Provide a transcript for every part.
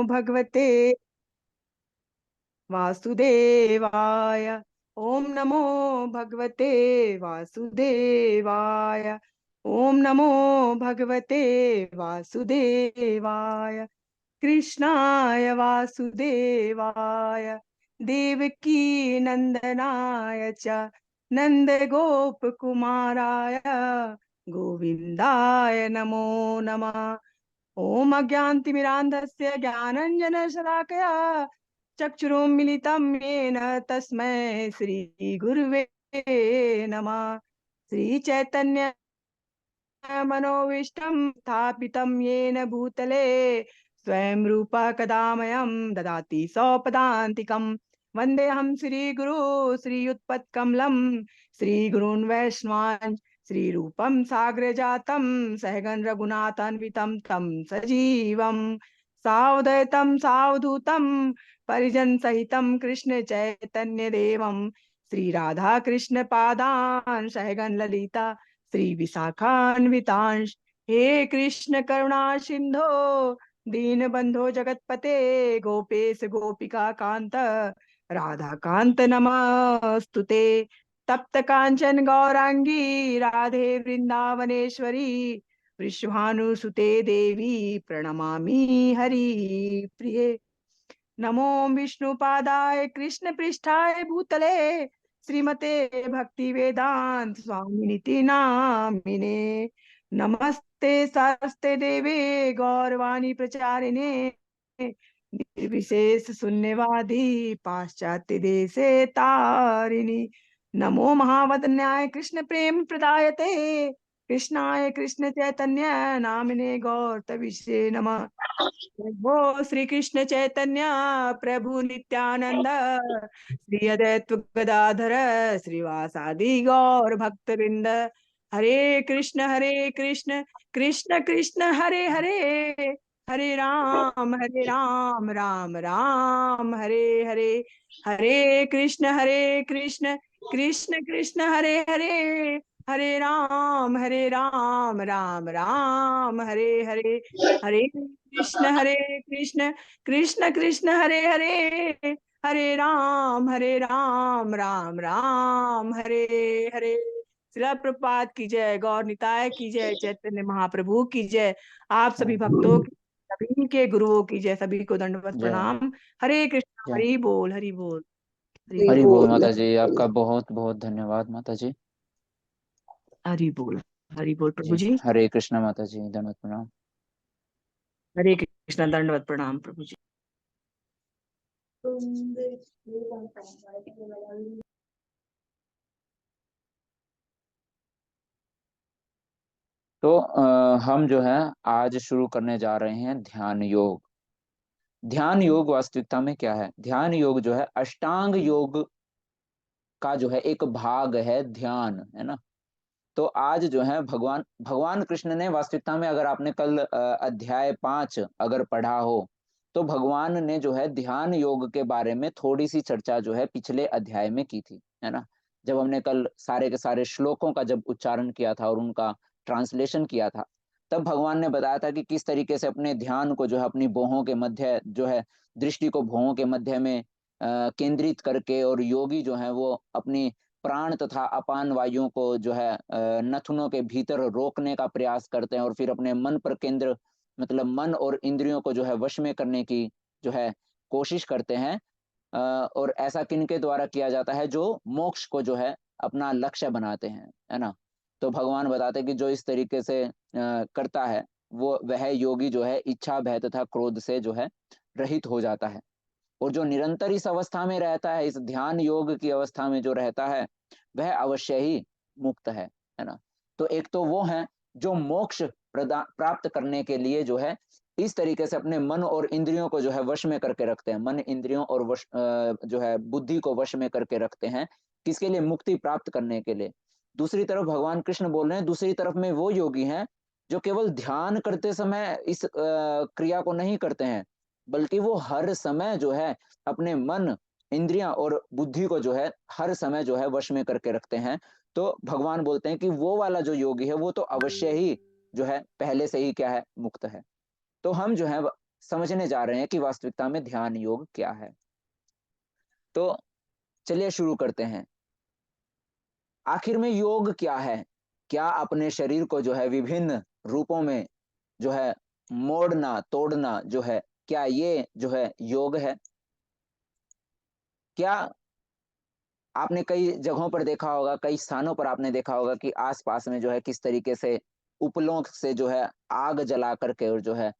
भगवते वासुदेवाय। ओम नमो भगवते वासुदेवाय। ओम नमो भगवते वासुदेवाय। कृष्णाय वासुदेवाय देवकी नंदनाय च नंदगोपकुमाराय गोविन्दाय नमो नमः। ओम अज्ञानतिमिरान्धस्य ज्ञानञ्जनशलाकया चक्षुरुन्मीलितं येन तस्मै श्रीगुरुवे नमः। श्रीचैतन्य मनोविष्टं स्थापितं येन भूतले स्वयं रूपः कदा मह्यं ददाति स्वपदान्तिकं। वन्देऽहं श्रीगुरु श्रीयुतपत्कमलं श्रीगुरून् वैष्णवान् श्रीरूपं साग्रजातं सहगण रघुनाथान्वितं तं सजीवं सावधूतं सावधूतं परिजन सहितं कृष्ण चैतन्य देवं श्रीराधा कृष्ण पादान् सहगण ललिता श्री विशाखान्वितांश। हे कृष्ण करुणा सिंधो दीनबंधो जगतपते गोपेश गोपिका कांत राधा कांत नमस्तुते। तप्त कांचन गौरांगी राधे वृंदावनेश्वरी वृषभानुसुते देवी प्रणमामि हरि प्रिये। नमो विष्णुपादाय कृष्ण पृष्ठाय भूतले श्रीमते भक्ति वेदांत स्वामिनिति नामिने। नमस्ते सरस्ते देवे गौरवाणी प्रचारिणे निर्विशेष शून्यवादी पाश्चात्य देशे तारिणी। नमो महावदन्याय कृष्ण प्रेम प्रदायते कृष्णाय कृष्ण चैतन्य नामिने गौरतविषे नमः। वो श्री कृष्ण चैतन्य प्रभु नित्यानंद श्री अद्वैत गदाधर श्रीवासादि गौर भक्त वृंद। हरे कृष्ण कृष्ण कृष्ण हरे हरे हरे राम राम राम हरे हरे। हरे कृष्ण कृष्ण कृष्ण हरे हरे हरे राम राम राम हरे हरे। हरे कृष्ण कृष्ण कृष्ण हरे हरे हरे राम राम राम हरे हरे। श्रील प्रपात की जय, गौर निताय की जय, चैतन्य महाप्रभु की जय, आप सभी भक्तों की, सभी के गुरुओं की जय, सभी को दंडवत जय प्रणाम। हरे कृष्ण जय। हरि बोल हरि बोल हरि बोल बोल माता जी, आपका बहुत बहुत धन्यवाद माता जी। हरि बोल जी प्रभु जी। हरे कृष्णा माता जी, धन्यवाद प्रणाम। हरे कृष्ण दंडवत प्रणाम प्रभु जी। तो हम जो है आज शुरू करने जा रहे हैं ध्यान योग। ध्यान योग वास्तविकता में क्या है? ध्यान योग जो है अष्टांग योग का जो है एक भाग है, ध्यान है ना। तो आज जो है भगवान भगवान कृष्ण ने वास्तविकता में, अगर आपने कल अध्याय 5 अगर पढ़ा हो, तो भगवान ने जो है ध्यान योग के बारे में थोड़ी सी चर्चा जो है पिछले अध्याय में की थी, है ना। जब हमने कल सारे के सारे श्लोकों का जब उच्चारण किया था और उनका ट्रांसलेशन किया था, तब भगवान ने बताया था कि किस तरीके से अपने ध्यान को जो है अपनी भौहों के मध्य जो है, दृष्टि को भौहों के मध्य में केंद्रित करके, और योगी जो है वो अपनी प्राण तथा अपान वायुओं को जो है नथुनों के भीतर रोकने का प्रयास करते हैं, और फिर अपने मन पर केंद्र, मतलब मन और इंद्रियों को जो है वश में करने की जो है कोशिश करते हैं। और ऐसा किनके द्वारा किया जाता है? जो मोक्ष को जो है अपना लक्ष्य बनाते हैं, है ना। तो भगवान बताते हैं कि जो इस तरीके से करता है, वो वह योगी जो है इच्छा भय तथा क्रोध से जो है रहित हो जाता है। और जो निरंतर इस अवस्था में रहता है, इस ध्यान योग की अवस्था में जो रहता है, वह अवश्य ही मुक्त है ना। तो एक तो वो है जो मोक्ष प्राप्त करने के लिए जो है इस तरीके से अपने मन और इंद्रियों को जो है वश में करके रखते हैं, मन इंद्रियों और वश जो है बुद्धि को वश में करके रखते हैं, किसके लिए? मुक्ति प्राप्त करने के लिए। दूसरी तरफ भगवान कृष्ण बोल रहे हैं, दूसरी तरफ में वो योगी हैं जो केवल ध्यान करते समय इस क्रिया को नहीं करते हैं, बल्कि वो हर समय जो है अपने मन, इंद्रियां और बुद्धि को जो है हर समय जो है वश में करके रखते हैं। तो भगवान बोलते हैं कि वो वाला जो योगी है वो तो अवश्य ही जो है पहले से ही क्या है? मुक्त है। तो हम जो है समझने जा रहे हैं कि वास्तविकता में ध्यान योग क्या है। तो चलिए शुरू करते हैं। आखिर में योग क्या है? क्या अपने शरीर को जो है विभिन्न रूपों में जो है मोड़ना तोड़ना जो है, क्या ये जो है योग है? क्या आपने कई जगहों पर देखा होगा, कई स्थानों पर आपने देखा होगा कि आसपास में जो है किस तरीके से उपलों से जो है आग जला करके, और जो है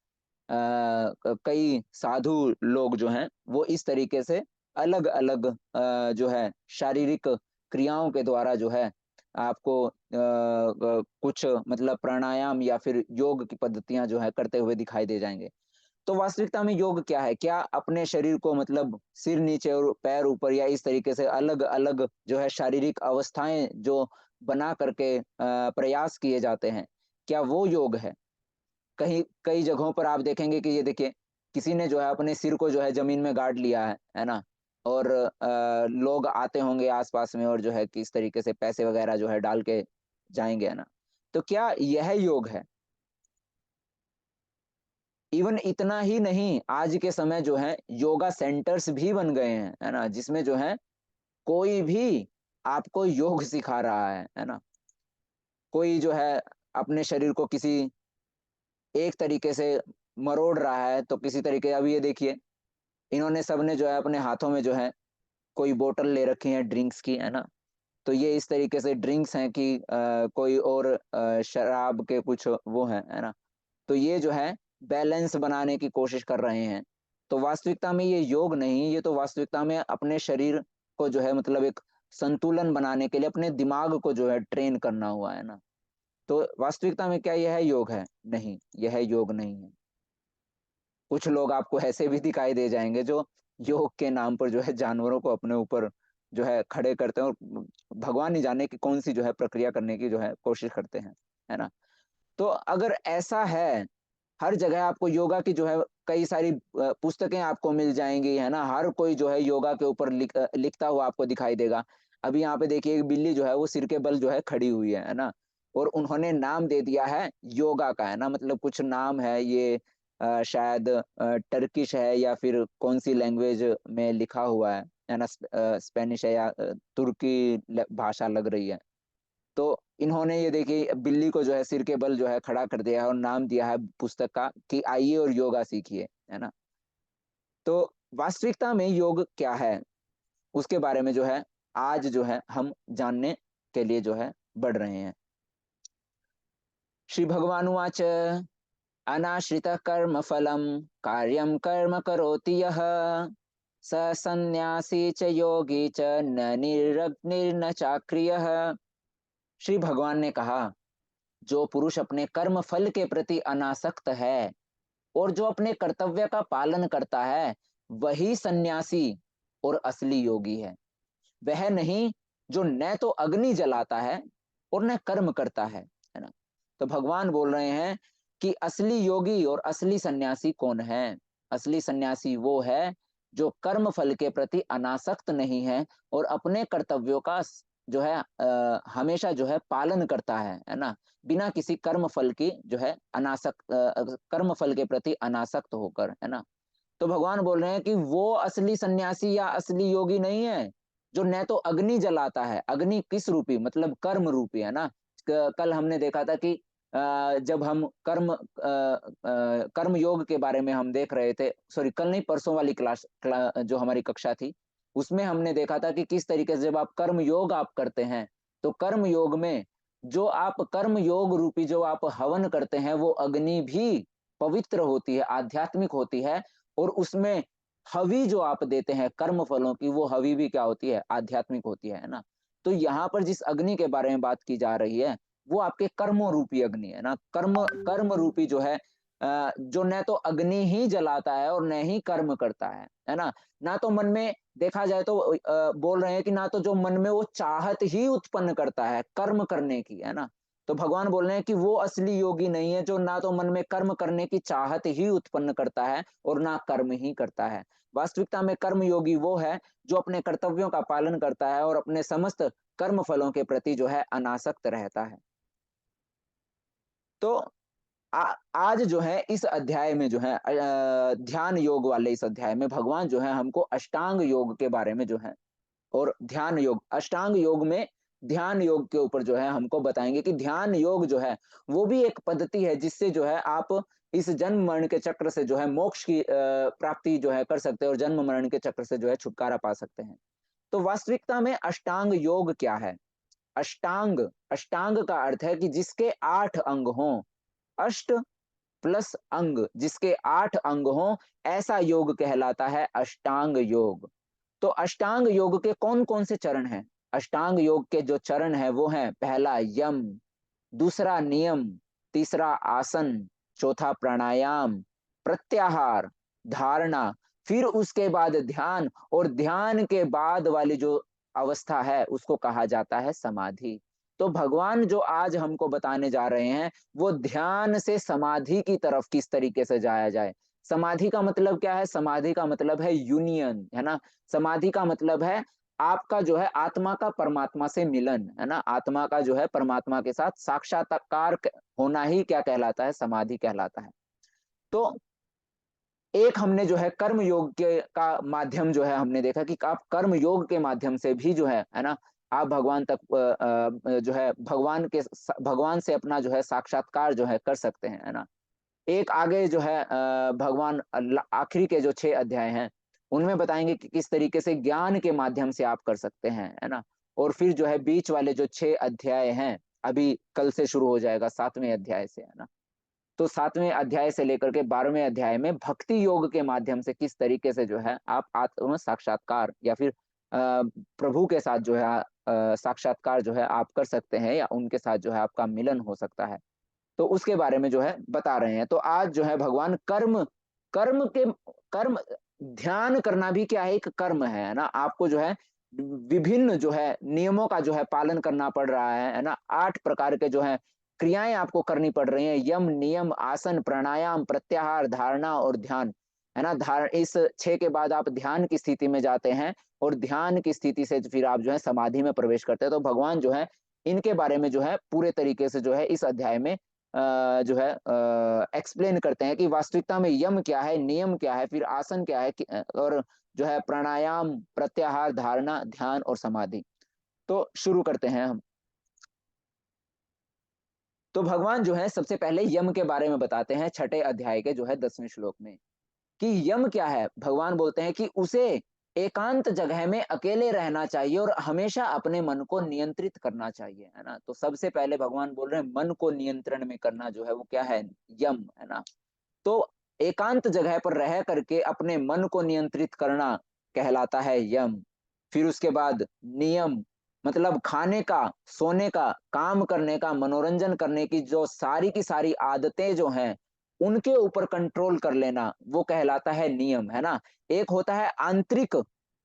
कई साधु लोग जो हैं वो इस तरीके से अलग अलग जो है शारीरिक क्रियाओं के द्वारा जो है आपको कुछ मतलब प्राणायाम या फिर योग की पद्धतियां जो है करते हुए दिखाई दे जाएंगे। तो वास्तविकता में योग क्या है? क्या अपने शरीर को मतलब सिर नीचे और पैर ऊपर या इस तरीके से अलग अलग जो है शारीरिक अवस्थाएं जो बना करके प्रयास किए जाते हैं, क्या वो योग है? कहीं कई जगहों पर आप देखेंगे कि ये देखिए, किसी ने जो है अपने सिर को जो है जमीन में गाड़ लिया है ना? और लोग आते होंगे आसपास में और जो है किस तरीके से पैसे वगैरह जो है डाल के जाएंगे, है ना? तो क्या यह योग है? इवन इतना ही नहीं, आज के समय जो है योगा सेंटर्स भी बन गए हैं, है ना, जिसमें जो है कोई भी आपको योग सिखा रहा है ना? कोई जो है अपने शरीर को किसी एक तरीके से मरोड़ रहा है, तो किसी तरीके, अभी ये देखिए, इन्होंने सबने जो है अपने हाथों में जो है कोई बोतल ले रखी है ड्रिंक्स की, है ना? तो ये इस तरीके से ड्रिंक्स हैं कि कोई और शराब के कुछ वो है ना? तो ये जो है बैलेंस बनाने की कोशिश कर रहे हैं। तो वास्तविकता में ये योग नहीं, ये तो वास्तविकता में अपने शरीर को जो है मतलब एक संतुलन बनाने के लिए अपने दिमाग को जो है ट्रेन करना हुआ, है ना? तो वास्तविकता में क्या यह योग है? नहीं, यह योग नहीं है। कुछ लोग आपको ऐसे भी दिखाई दे जाएंगे जो योग के नाम पर जो है जानवरों को अपने ऊपर जो है खड़े करते हैं, और भगवान ही जाने की कौन सी जो है प्रक्रिया करने की जो है कोशिश करते हैं, है ना? तो अगर ऐसा है, हर जगह आपको योगा की जो है कई सारी पुस्तकें आपको मिल जाएंगी, है ना? हर कोई जो है योगा के ऊपर लिखता हुआ आपको दिखाई देगा। अभी यहाँ पे देखिए एक बिल्ली जो है वो सिर के बल जो है खड़ी हुई है ना? और उन्होंने नाम दे दिया है योगा का, है ना? मतलब कुछ नाम है ये, शायद टर्किश है या फिर कौन सी लैंग्वेज में लिखा हुआ है ना? स्पेनिश है या तुर्की भाषा लग रही है। तो इन्होंने ये देखिए बिल्ली को जो है सिर के बल जो है खड़ा कर दिया है और नाम दिया है पुस्तक का कि आइए और योगा सीखिए, है ना? तो वास्तविकता में योग क्या है, उसके बारे में जो है आज जो है हम जानने के लिए जो है बढ़ रहे हैं। श्री भगवानुवाच अनाश्रित कर्म फलम कार्यम कर्म करोति यः स सन्न्यासी च योगी च न निर्न चाक्रियः। श्री भगवान ने कहा, जो पुरुष अपने कर्म फल के प्रति अनासक्त है और जो अपने कर्तव्य का पालन करता है, वही सन्यासी और असली योगी है। वह नहीं जो न तो अग्नि जलाता है और न कर्म करता है ना? तो भगवान बोल रहे हैं कि असली योगी और असली सन्यासी कौन है? असली सन्यासी वो है जो कर्म फल के प्रति अनासक्त नहीं है और अपने कर्तव्यों का जो है हमेशा जो है पालन करता है ना? बिना किसी कर्म फल की जो है अनासक्त, कर्म फल के प्रति अनासक्त होकर, है ना? तो भगवान बोल रहे हैं कि वो असली सन्यासी या असली योगी नहीं है जो न तो अग्नि जलाता है, अग्नि किस रूपी, मतलब कर्म रूपी, है ना? कल हमने देखा था कि जब हम कर्म योग के बारे में हम देख रहे थे, सॉरी कल नहीं, परसों वाली जो हमारी कक्षा थी, उसमें हमने देखा था कि किस तरीके से जब आप कर्म योग आप करते हैं, तो कर्म योग में जो आप कर्म योग रूपी जो आप हवन करते हैं, वो अग्नि भी पवित्र होती है, आध्यात्मिक होती है, और उसमें हवि जो आप देते हैं कर्म फलों की, वो हवि भी क्या होती है? आध्यात्मिक होती है ना? तो यहाँ पर जिस अग्नि के बारे में बात की जा रही है, वो आपके कर्मों रूपी अग्नि है ना? कर्म कर्म रूपी जो है जो न तो अग्नि ही जलाता है और न ही कर्म करता है ना? ना तो मन में देखा जाए तो बोल रहे हैं कि ना तो जो मन में वो चाहत ही उत्पन्न करता है कर्म करने की, है ना? तो भगवान बोल रहे हैं कि वो असली योगी नहीं है जो ना तो मन में कर्म करने की चाहत ही उत्पन्न करता है और ना कर्म ही करता है। वास्तविकता में कर्म योगी वो है जो अपने कर्तव्यों का पालन करता है और अपने समस्त कर्म फलों के प्रति जो है अनासक्त रहता है। तो आज जो है इस अध्याय में जो है ध्यान योग वाले इस अध्याय में भगवान जो है हमको अष्टांग योग के बारे में जो है और ध्यान योग, अष्टांग योग में ध्यान योग के ऊपर जो है हमको बताएंगे कि ध्यान योग जो है वो भी एक पद्धति है जिससे जो है आप इस जन्म मरण के चक्र से जो है मोक्ष की प्राप्ति जो है कर सकते हैं और जन्म मरण के चक्र से जो है छुटकारा पा सकते हैं। तो वास्तविकता में अष्टांग योग क्या है? अष्टांग, अष्टांग का अर्थ है कि जिसके 8 अंग हों, अष्ट प्लस अंग, जिसके 8 अंग हों, ऐसा योग कहलाता है अष्टांग योग। तो अष्टांग योग के कौन कौन से चरण हैं? अष्टांग योग के जो चरण है वो है, पहला यम, दूसरा नियम, तीसरा आसन, चौथा प्राणायाम, प्रत्याहार, धारणा, फिर उसके बाद ध्यान, और ध्यान के बाद वाली जो अवस्था है उसको कहा जाता है समाधि। तो भगवान जो आज हमको बताने जा रहे हैं वो ध्यान से समाधि की तरफ किस तरीके से जाया जाए। समाधि का मतलब क्या है? समाधि का मतलब है यूनियन, है ना। समाधि का मतलब है आपका जो है आत्मा का परमात्मा से मिलन, है ना। आत्मा का जो है परमात्मा के साथ साक्षात्कार होना ही क्या कहलाता है? समाधि कहलाता है। तो एक हमने जो है कर्म योग के का माध्यम जो है हमने देखा कि आप कर्म योग के माध्यम से भी जो है ना, आप भगवान तक जो है भगवान से अपना जो है साक्षात्कार जो है कर सकते हैं, है ना। एक आगे जो है भगवान आखिरी के जो 6 अध्याय हैं उनमें बताएंगे कि किस तरीके से ज्ञान के माध्यम से आप कर सकते हैं, है ना। और फिर जो है बीच वाले जो 6 अध्याय हैं, अभी कल से शुरू हो जाएगा 7वें अध्याय से, है ना। तो 7वें अध्याय से लेकर के 12वें अध्याय में भक्ति योग के माध्यम से किस तरीके से जो है आप आत्म साक्षात्कार या फिर प्रभु के साथ जो है साक्षात्कार जो है आप कर सकते हैं, या उनके साथ जो है आपका मिलन हो सकता है। तो उसके बारे में जो है बता रहे हैं। तो आज जो है भगवान कर्म, कर्म के कर्म, ध्यान करना भी क्या है? एक कर्म है ना। आपको जो है विभिन्न जो है नियमों का जो है पालन करना पड़ रहा है ना। 8 प्रकार के जो है क्रियाएं आपको करनी पड़ रही हैं, यम, नियम, आसन, प्राणायाम, प्रत्याहार, धारणा और ध्यान, है ना। इस 6 के बाद आप ध्यान की स्थिति में जाते हैं और ध्यान की स्थिति से फिर आप जो है समाधि में प्रवेश करते हैं। तो भगवान जो है इनके बारे में जो है पूरे तरीके से जो है इस अध्याय में जो है एक्सप्लेन करते हैं कि वास्तविकता में यम क्या है, नियम क्या है, फिर आसन क्या है, और जो है प्राणायाम, प्रत्याहार, धारणा, ध्यान और समाधि। तो शुरू करते हैं हम। तो भगवान जो है सबसे पहले यम के बारे में बताते हैं 6ठे अध्याय के जो है 10वें श्लोक में, कि यम क्या है। भगवान बोलते हैं कि उसे एकांत जगह में अकेले रहना चाहिए और हमेशा अपने मन को नियंत्रित करना चाहिए, है ना। तो सबसे पहले भगवान बोल रहे हैं मन को नियंत्रण में करना जो है वो क्या है? यम, है ना। तो एकांत जगह पर रह करके अपने मन को नियंत्रित करना कहलाता है यम। फिर उसके बाद नियम, मतलब खाने का, सोने का, काम करने का, मनोरंजन करने की जो सारी की सारी आदतें जो हैं उनके ऊपर कंट्रोल कर लेना, वो कहलाता है नियम, है ना। एक होता है आंतरिक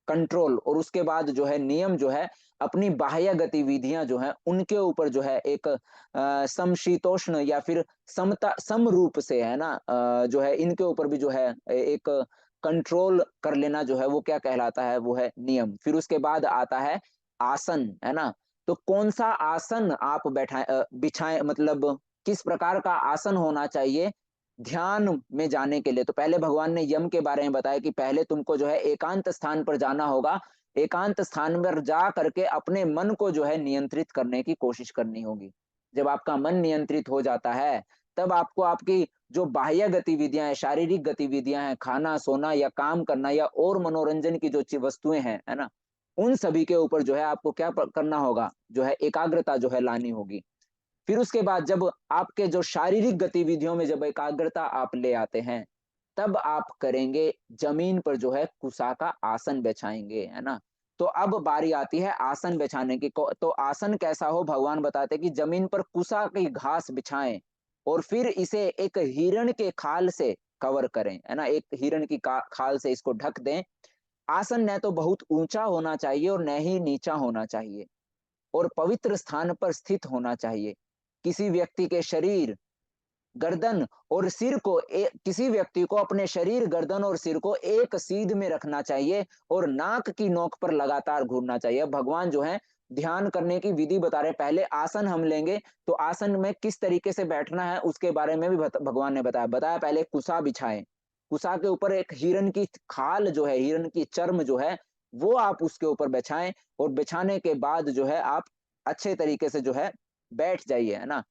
कंट्रोल, और उसके बाद जो है नियम जो है अपनी बाह्य गतिविधियां जो है उनके ऊपर जो है एक समशीतोष्ण या फिर समता समरूप से, है ना, जो है इनके ऊपर भी जो है एक कंट्रोल कर लेना जो है वो क्या कहलाता है? वो है नियम। फिर उसके बाद आता है आसन, है ना। तो कौन सा आसन आप बिछाएं, मतलब किस प्रकार का आसन होना चाहिए ध्यान में जाने के लिए। तो पहले भगवान ने यम के बारे में बताया कि पहले तुमको जो है एकांत स्थान पर जाना होगा, एकांत स्थान पर जा करके अपने मन को जो है नियंत्रित करने की कोशिश करनी होगी। जब आपका मन नियंत्रित हो जाता है तब आपको आपकी जो बाह्य गतिविधियां हैं, शारीरिक गतिविधियां हैं, खाना, सोना या काम करना या और मनोरंजन की जो वस्तुएं हैं, है ना, उन सभी के ऊपर जो है आपको क्या करना होगा? जो है एकाग्रता जो है लानी होगी। फिर उसके बाद जब आपके जो शारीरिक गतिविधियों में जब एकाग्रता आप ले आते हैं, तब आप करेंगे जमीन पर जो है कुसा का आसन बिछाएंगे, है ना। तो अब बारी आती है आसन बिछाने की। तो आसन कैसा हो? भगवान बताते हैं कि जमीन पर कुसा की घास बिछाएं और फिर इसे एक हिरण के खाल से कवर करें, है ना। एक हिरण की खाल से इसको ढक दें। आसन न तो बहुत ऊंचा होना चाहिए और न ही नीचा होना चाहिए, और पवित्र स्थान पर स्थित होना चाहिए। किसी व्यक्ति के शरीर, गर्दन और सिर को किसी व्यक्ति को अपने शरीर, गर्दन और सिर को एक सीध में रखना चाहिए और नाक की नोक पर लगातार घूरना चाहिए। भगवान जो है ध्यान करने की विधि बता रहे हैं। पहले आसन हम लेंगे, तो आसन में किस तरीके से बैठना है उसके बारे में भी भगवान ने बताया। पहले कुसा बिछाएं, कुसा के ऊपर एक हिरन की खाल जो है, हिरन की चर्म जो है, वो आप उसके ऊपर बिछाएं, और बिछाने के बाद जो है आप अच्छे तरीके से जो है बैठ जाइए, है ना।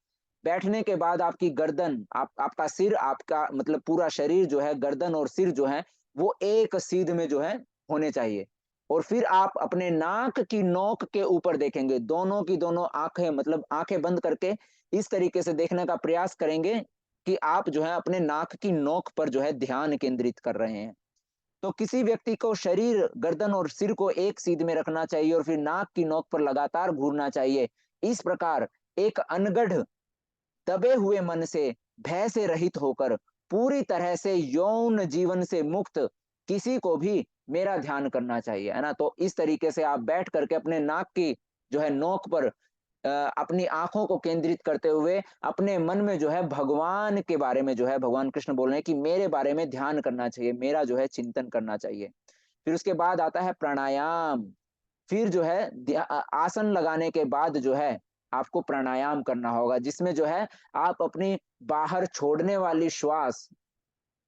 बैठने के बाद आपकी गर्दन, आपका सिर, आपका मतलब पूरा शरीर जो है, गर्दन और सिर जो है वो एक सीध में जो है होने चाहिए। और फिर आप अपने नाक की नोक के ऊपर देखेंगे, दोनों की दोनों आंखें, मतलब आंखें बंद करके इस तरीके से देखने का प्रयास करेंगे कि आप जो है अपने नाक की नोक पर जो है ध्यान केंद्रित कर रहे हैं। तो किसी व्यक्ति को शरीर, गर्दन और सिर को एक सीध में रखना चाहिए और फिर नाक की नोक पर लगातार घूरना चाहिए। इस प्रकार एक अनगढ़ दबे हुए मन से, भय से रहित होकर, पूरी तरह से यौन जीवन से मुक्त किसी को भी मेरा ध्यान करना चाहिए, है ना। तो इस तरीके से आप बैठ करके अपने नाक की जो है नोक पर अपनी आंखों को केंद्रित करते हुए अपने मन में जो है भगवान के बारे में जो है, भगवान कृष्ण बोल रहे हैं कि मेरे बारे में ध्यान करना चाहिए, मेरा जो है चिंतन करना चाहिए। फिर उसके बाद आता है प्राणायाम। फिर जो है आसन लगाने के बाद जो है आपको प्राणायाम करना होगा, जिसमें जो है आप अपनी बाहर छोड़ने वाली श्वास,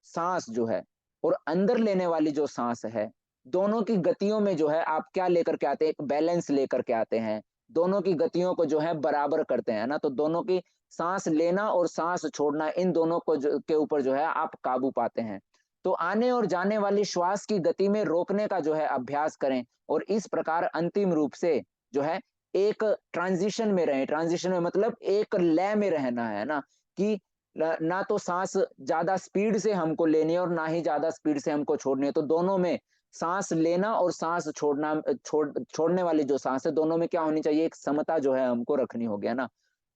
सांस जो है, और अंदर लेने वाली जो सांस है, दोनों की गतियों में जो है आप क्या लेकर के आते हैं, एक बैलेंस लेकर के आते हैं। दोनों की गतियों को जो है बराबर करते हैं ना। तो दोनों की सांस लेना और सांस छोड़ना, इन दोनों को के ऊपर जो है आप काबू पाते हैं। तो आने और जाने वाली श्वास की गति में रोकने का जो है अभ्यास करें, और इस प्रकार अंतिम रूप से जो है एक ट्रांजिशन में रहें। ट्रांजिशन में मतलब एक लय में रहना है ना, कि ना तो सांस ज्यादा स्पीड से हमको लेनी है और ना ही ज्यादा स्पीड से हमको छोड़नी है। तो दोनों में सांस लेना और सांस छोड़ना, छोड़ने वाली जो सांस है, दोनों में क्या होनी चाहिए, एक समता जो है हमको रखनी होगी, है ना।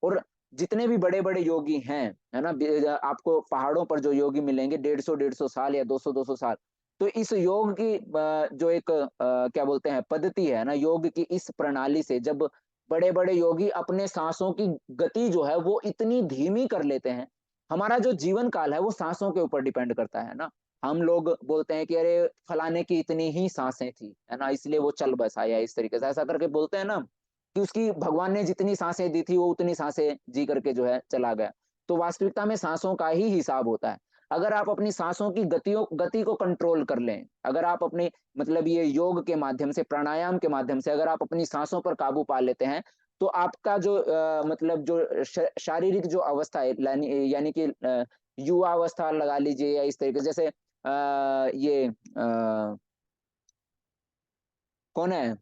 और जितने भी बड़े बड़े योगी हैं, है ना, आपको पहाड़ों पर जो योगी मिलेंगे 150 साल या 200 साल, तो इस योग की जो एक क्या बोलते हैं पद्धति है ना, योग की इस प्रणाली से जब बड़े बड़े योगी अपने सांसों की गति जो है वो इतनी धीमी कर लेते हैं, हमारा जो जीवन काल है वो सांसों के ऊपर डिपेंड करता है ना। हम लोग बोलते हैं कि अरे फलाने की इतनी ही सांसें थी, है ना, इसलिए वो चल बस आया, इस तरीके से ऐसा करके बोलते हैं ना, कि उसकी भगवान ने जितनी सांसें दी थी वो उतनी सांसें जी करके जो है चला गया। तो वास्तविकता में सांसों का ही हिसाब होता है। अगर आप अपनी सांसों की गति को कंट्रोल कर लें, अगर आप अपने मतलब ये योग के माध्यम से, प्राणायाम के माध्यम से अगर आप अपनी सांसों पर काबू पा लेते हैं, तो आपका जो मतलब जो शारीरिक जो अवस्था है, यानी कि युवा अवस्था लगा लीजिए, या इस तरीके से, जैसे ये कौन है,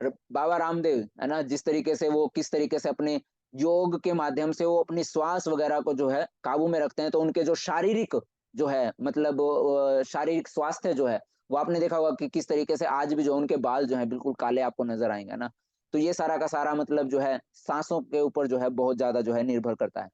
बाबा रामदेव, है ना, जिस तरीके से वो किस तरीके से अपने योग के माध्यम से वो अपनी श्वास वगैरह को जो है काबू में रखते हैं, तो उनके जो शारीरिक जो है मतलब शारीरिक स्वास्थ्य जो है, वो आपने देखा होगा कि किस तरीके से आज भी जो उनके बाल जो है बिल्कुल काले आपको नजर आएंगे ना। तो ये सारा का सारा मतलब जो है सांसों के ऊपर जो है बहुत ज्यादा जो है निर्भर करता है।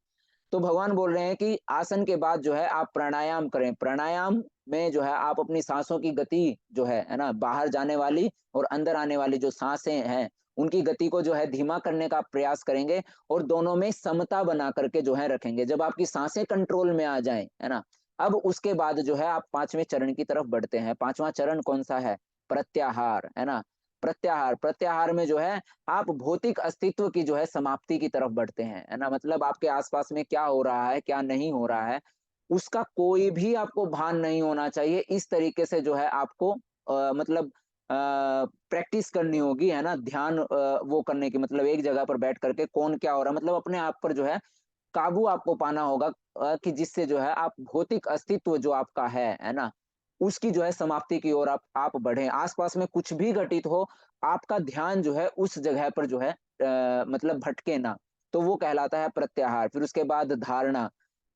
तो भगवान बोल रहे हैं कि आसन के बाद जो है आप प्राणायाम करें। प्राणायाम में जो है आप अपनी सांसों की गति जो है ना, बाहर जाने वाली और अंदर आने वाली जो सांसें हैं, उनकी गति को जो है धीमा करने का प्रयास करेंगे, और दोनों में समता बना करके जो है रखेंगे। जब आपकी सांसें कंट्रोल में आ जाएं, है ना, अब उसके बाद जो है आप पांचवें चरण की तरफ बढ़ते हैं। पांचवा चरण कौन सा है, प्रत्याहार, है ना। प्रत्याहार, प्रत्याहार में जो है आप भौतिक अस्तित्व की जो है समाप्ति की तरफ बढ़ते हैं, है ना। मतलब आपके आसपास में क्या हो रहा है, क्या नहीं हो रहा है, उसका कोई भी आपको भान नहीं होना चाहिए। इस तरीके से जो है आपको मतलब प्रैक्टिस करनी होगी, है ना, ध्यान वो करने की, मतलब एक जगह पर बैठ करके कौन क्या हो रहा है, मतलब अपने आप पर जो है काबू आपको पाना होगा, कि जिससे जो है आप भौतिक अस्तित्व जो आपका है ना, उसकी जो है समाप्ति की ओर आप बढ़े। आसपास में कुछ भी घटित हो, आपका ध्यान जो है उस जगह पर जो है मतलब भटके ना। तो वो कहलाता है प्रत्याहार। फिर उसके बाद धारणा।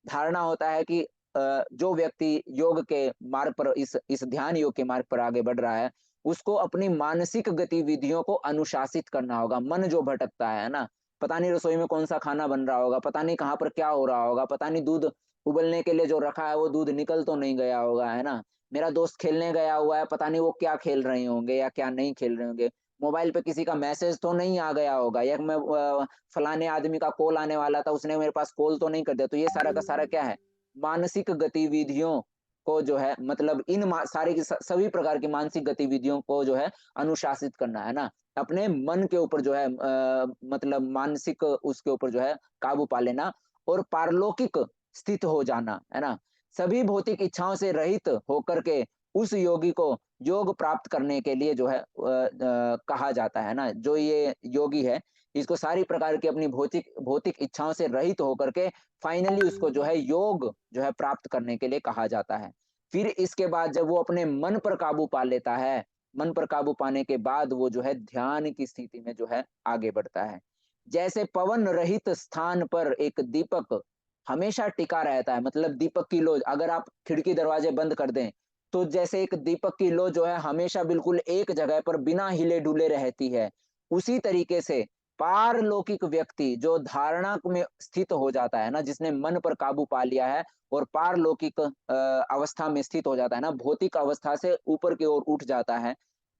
धारणा होता है कि जो व्यक्ति योग के मार्ग पर, इस ध्यान योग के मार्ग पर आगे बढ़ रहा है, उसको अपनी मानसिक गतिविधियों को अनुशासित करना होगा। मन जो भटकता है ना, पता नहीं रसोई में कौन सा खाना बन रहा होगा, पता नहीं कहाँ पर क्या हो रहा होगा, पता नहीं दूध उबलने के लिए जो रखा है वो दूध निकल तो नहीं गया होगा, है ना। मेरा दोस्त खेलने गया हुआ है, पता नहीं वो क्या खेल रहे होंगे या क्या नहीं खेल रहे होंगे। मोबाइल पे किसी का मैसेज तो नहीं आ गया होगा, या मैं फलाने आदमी का कॉल आने वाला था, उसने मेरे पास कॉल तो नहीं कर दिया। तो ये सारा का सारा क्या है, मानसिक गतिविधियों को जो है मतलब सारी की सभी प्रकार की मानसिक गतिविधियों को जो है अनुशासित करना है ना, अपने मन के ऊपर जो है मतलब मानसिक उसके ऊपर जो है काबू पा लेना और पारलौकिक स्थित हो जाना है ना, सभी भौतिक इच्छाओं से रहित होकर के उस योगी को योग प्राप्त करने के लिए जो है कहा जाता है ना, जो ये योगी है इसको सारी प्रकार की अपनी भौतिक भौतिक इच्छाओं से रहित होकर के फाइनली उसको जो है योग जो है प्राप्त करने के लिए कहा जाता है। फिर इसके बाद जब वो अपने मन पर काबू पा लेता है, मन पर काबू पाने के बाद वो जो है ध्यान की स्थिति में जो है आगे बढ़ता है। जैसे पवन रहित स्थान पर एक दीपक हमेशा टिका रहता है, मतलब दीपक की लो अगर आप खिड़की दरवाजे बंद कर दें तो जैसे एक दीपक की लो जो है हमेशा बिल्कुल एक जगह पर बिना हिले डुले रहती है, उसी तरीके से पारलौकिक व्यक्ति जो धारणा में स्थित हो जाता है ना, जिसने मन पर काबू पा लिया है और पारलौकिक अवस्था में स्थित हो जाता है ना, भौतिक अवस्था से ऊपर की ओर उठ जाता है,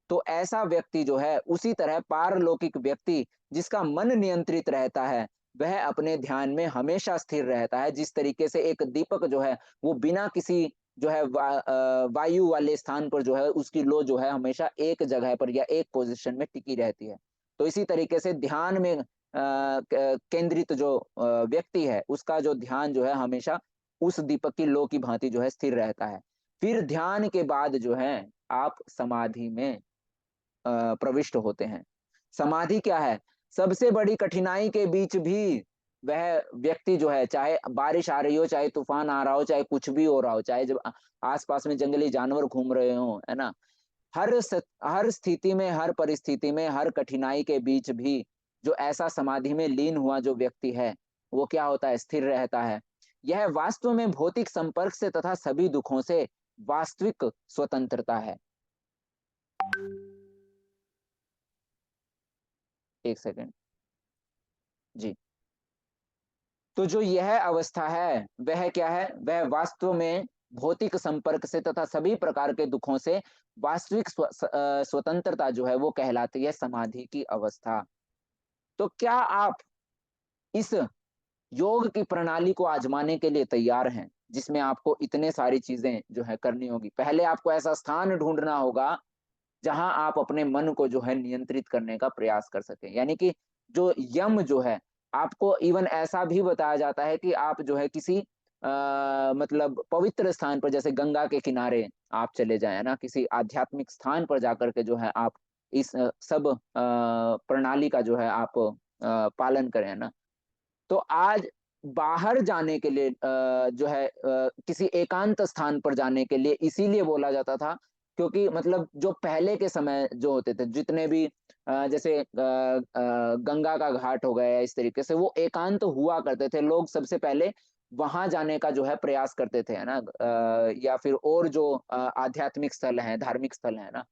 तो ऐसा व्यक्ति जो है उसी तरह पारलौकिक व्यक्ति जिसका मन नियंत्रित रहता है वह अपने ध्यान में हमेशा स्थिर रहता है। जिस तरीके से एक दीपक जो है वो बिना किसी जो है वायु वाले स्थान पर जो है उसकी लो जो है हमेशा एक जगह पर या एक पोजीशन में टिकी रहती है, तो इसी तरीके से ध्यान में केंद्रित जो व्यक्ति है उसका जो ध्यान जो है हमेशा उस दीपक की लो की भांति जो है स्थिर रहता है। फिर ध्यान के बाद जो है आप समाधि में प्रविष्ट होते हैं। समाधि क्या है? सबसे बड़ी कठिनाई के बीच भी वह व्यक्ति जो है, चाहे बारिश आ रही हो, चाहे तूफान आ रहा हो, चाहे कुछ भी हो रहा हो, चाहे जब आसपास में जंगली जानवर घूम रहे हो, है ना, हर स्थिति में, हर परिस्थिति में, हर कठिनाई के बीच भी जो ऐसा समाधि में लीन हुआ जो व्यक्ति है वो क्या होता है? स्थिर रहता है। यह वास्तव में भौतिक संपर्क से तथा सभी दुखों से वास्तविक स्वतंत्रता है। एक सेकंड जी। तो जो यह अवस्था है वह क्या है? वह वास्तव में भौतिक संपर्क से तथा सभी प्रकार के दुखों से वास्तविक स्वतंत्रता जो है वो कहलाती है समाधि की अवस्था। तो क्या आप इस योग की प्रणाली को आजमाने के लिए तैयार हैं, जिसमें आपको इतने सारी चीजें जो है करनी होगी? पहले आपको ऐसा स्थान ढूंढना होगा जहां आप अपने मन को जो है नियंत्रित करने का प्रयास कर सकें, यानी कि जो यम जो है आपको इवन ऐसा भी बताया जाता है कि आप जो है किसी मतलब पवित्र स्थान पर जैसे गंगा के किनारे आप चले जाएं ना, किसी आध्यात्मिक स्थान पर जाकर के जो है आप इस सब प्रणाली का जो है आप पालन करें ना। तो आज बाहर जाने के लिए जो है किसी एकांत स्थान पर जाने के लिए इसीलिए बोला जाता था क्योंकि मतलब जो पहले के समय जो होते थे जितने भी जैसे गंगा का घाट हो गया इस तरीके से वो एकांत हुआ करते थे, लोग सबसे पहले वहां जाने का जो है प्रयास करते थे, है ना, या फिर और जो आध्यात्मिक स्थल है, धार्मिक स्थल है ना,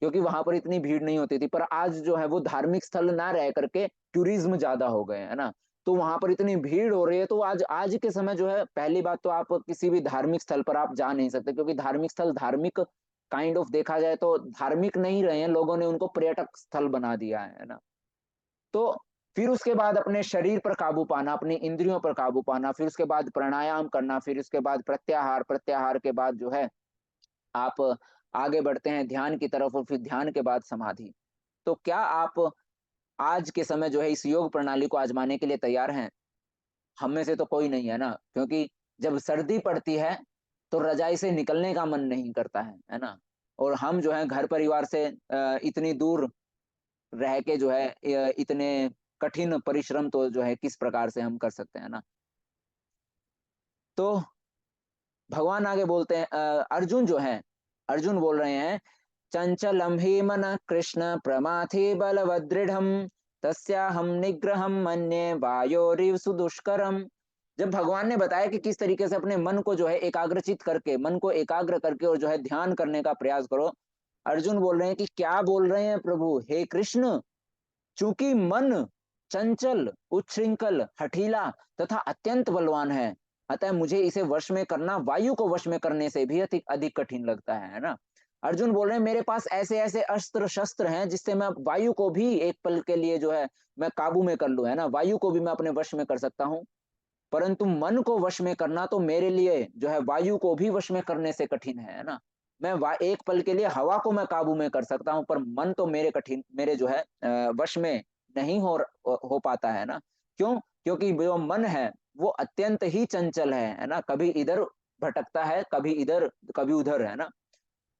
क्योंकि वहां पर इतनी भीड़ नहीं होती थी। पर आज जो है वो धार्मिक स्थल ना रह करके टूरिज्म ज्यादा हो गए, है ना, तो वहां पर इतनी भीड़ हो रही है, तो आज आज के समय जो है पहली बात तो आप किसी भी धार्मिक स्थल पर आप जा नहीं सकते, क्योंकि धार्मिक स्थल धार्मिक काइंड ऑफ देखा जाए तो धार्मिक नहीं रहे हैं, लोगों ने उनको पर्यटक स्थल बना दिया है ना। तो फिर उसके बाद अपने शरीर पर काबू पाना, अपनी इंद्रियों पर काबू पाना, फिर उसके बाद प्राणायाम करना, फिर उसके बाद प्रत्याहार, प्रत्याहार के बाद जो है आप आगे बढ़ते हैं ध्यान की तरफ, और फिर ध्यान के बाद समाधि। तो क्या आप आज के समय जो है इस योग प्रणाली को आजमाने के लिए तैयार हैं? हम में से तो कोई नहीं है ना, क्योंकि जब सर्दी पड़ती है तो रजाई से निकलने का मन नहीं करता है ना, और हम जो है घर परिवार से इतनी दूर रह के जो है इतने कठिन परिश्रम तो जो है किस प्रकार से हम कर सकते हैं ना। तो भगवान आगे बोलते हैं, अर्जुन जो है, अर्जुन बोल रहे हैं, चंचलम ही मन कृष्ण प्रमाथि बलवदृढ़ तस्याहम निग्रहम मन्ये वायोरिव सुदुष्करम। जब भगवान ने बताया कि किस तरीके से अपने मन को जो है एकाग्रचित करके, मन को एकाग्र करके और जो है ध्यान करने का प्रयास करो, अर्जुन बोल रहे हैं कि क्या बोल रहे हैं प्रभु, हे कृष्ण, चूंकि मन चंचल, उच्छृंखल, हठीला तथा अत्यंत बलवान है, अतः मुझे इसे वश में करना वायु को वश में करने से भी अधिक अधिक कठिन लगता है ना। अर्जुन बोल रहे हैं मेरे पास ऐसे ऐसे अस्त्र शस्त्र हैं जिससे मैं वायु को भी एक पल के लिए जो है मैं काबू में कर लूं, है ना, वायु को भी मैं अपने वश में कर सकता हूं, परंतु मन को वश में करना तो मेरे लिए जो है वायु को भी वश में करने से कठिन है ना। मैं एक पल के लिए हवा को मैं काबू में कर सकता हूं, पर मन तो मेरे जो है वश में नहीं हो पाता है ना। क्यों? क्योंकि जो मन है वो अत्यंत ही चंचल है ना। कभी इधर भटकता है, कभी इधर कभी उधर, है ना।